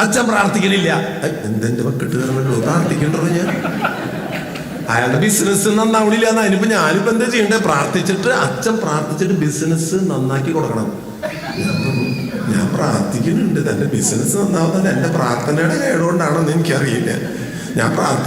അച്ഛൻ പ്രാർത്ഥിക്കണില്ല. എന്തെന്റെ മക്കിട്ട് പ്രാർത്ഥിക്കണ്ടോ? ഞാൻ അയാളുടെ ബിസിനസ് നന്നാവണില്ല എന്ന്. അതിനിപ്പോ ഞാനിപ്പോ എന്താ ചെയ്യണ്ടേ? പ്രാർത്ഥിച്ചിട്ട് അച്ഛൻ പ്രാർത്ഥിച്ചിട്ട് ബിസിനസ് നന്നാക്കി കൊടുക്കണം. ഞാൻ പ്രാർത്ഥിക്കുന്നുണ്ട്, തന്റെ ബിസിനസ് നന്നാവുന്നത് എന്റെ പ്രാർത്ഥനയുടെ കേടുകൊണ്ടാണെന്ന് എനിക്കറിയില്ല. ഞാൻ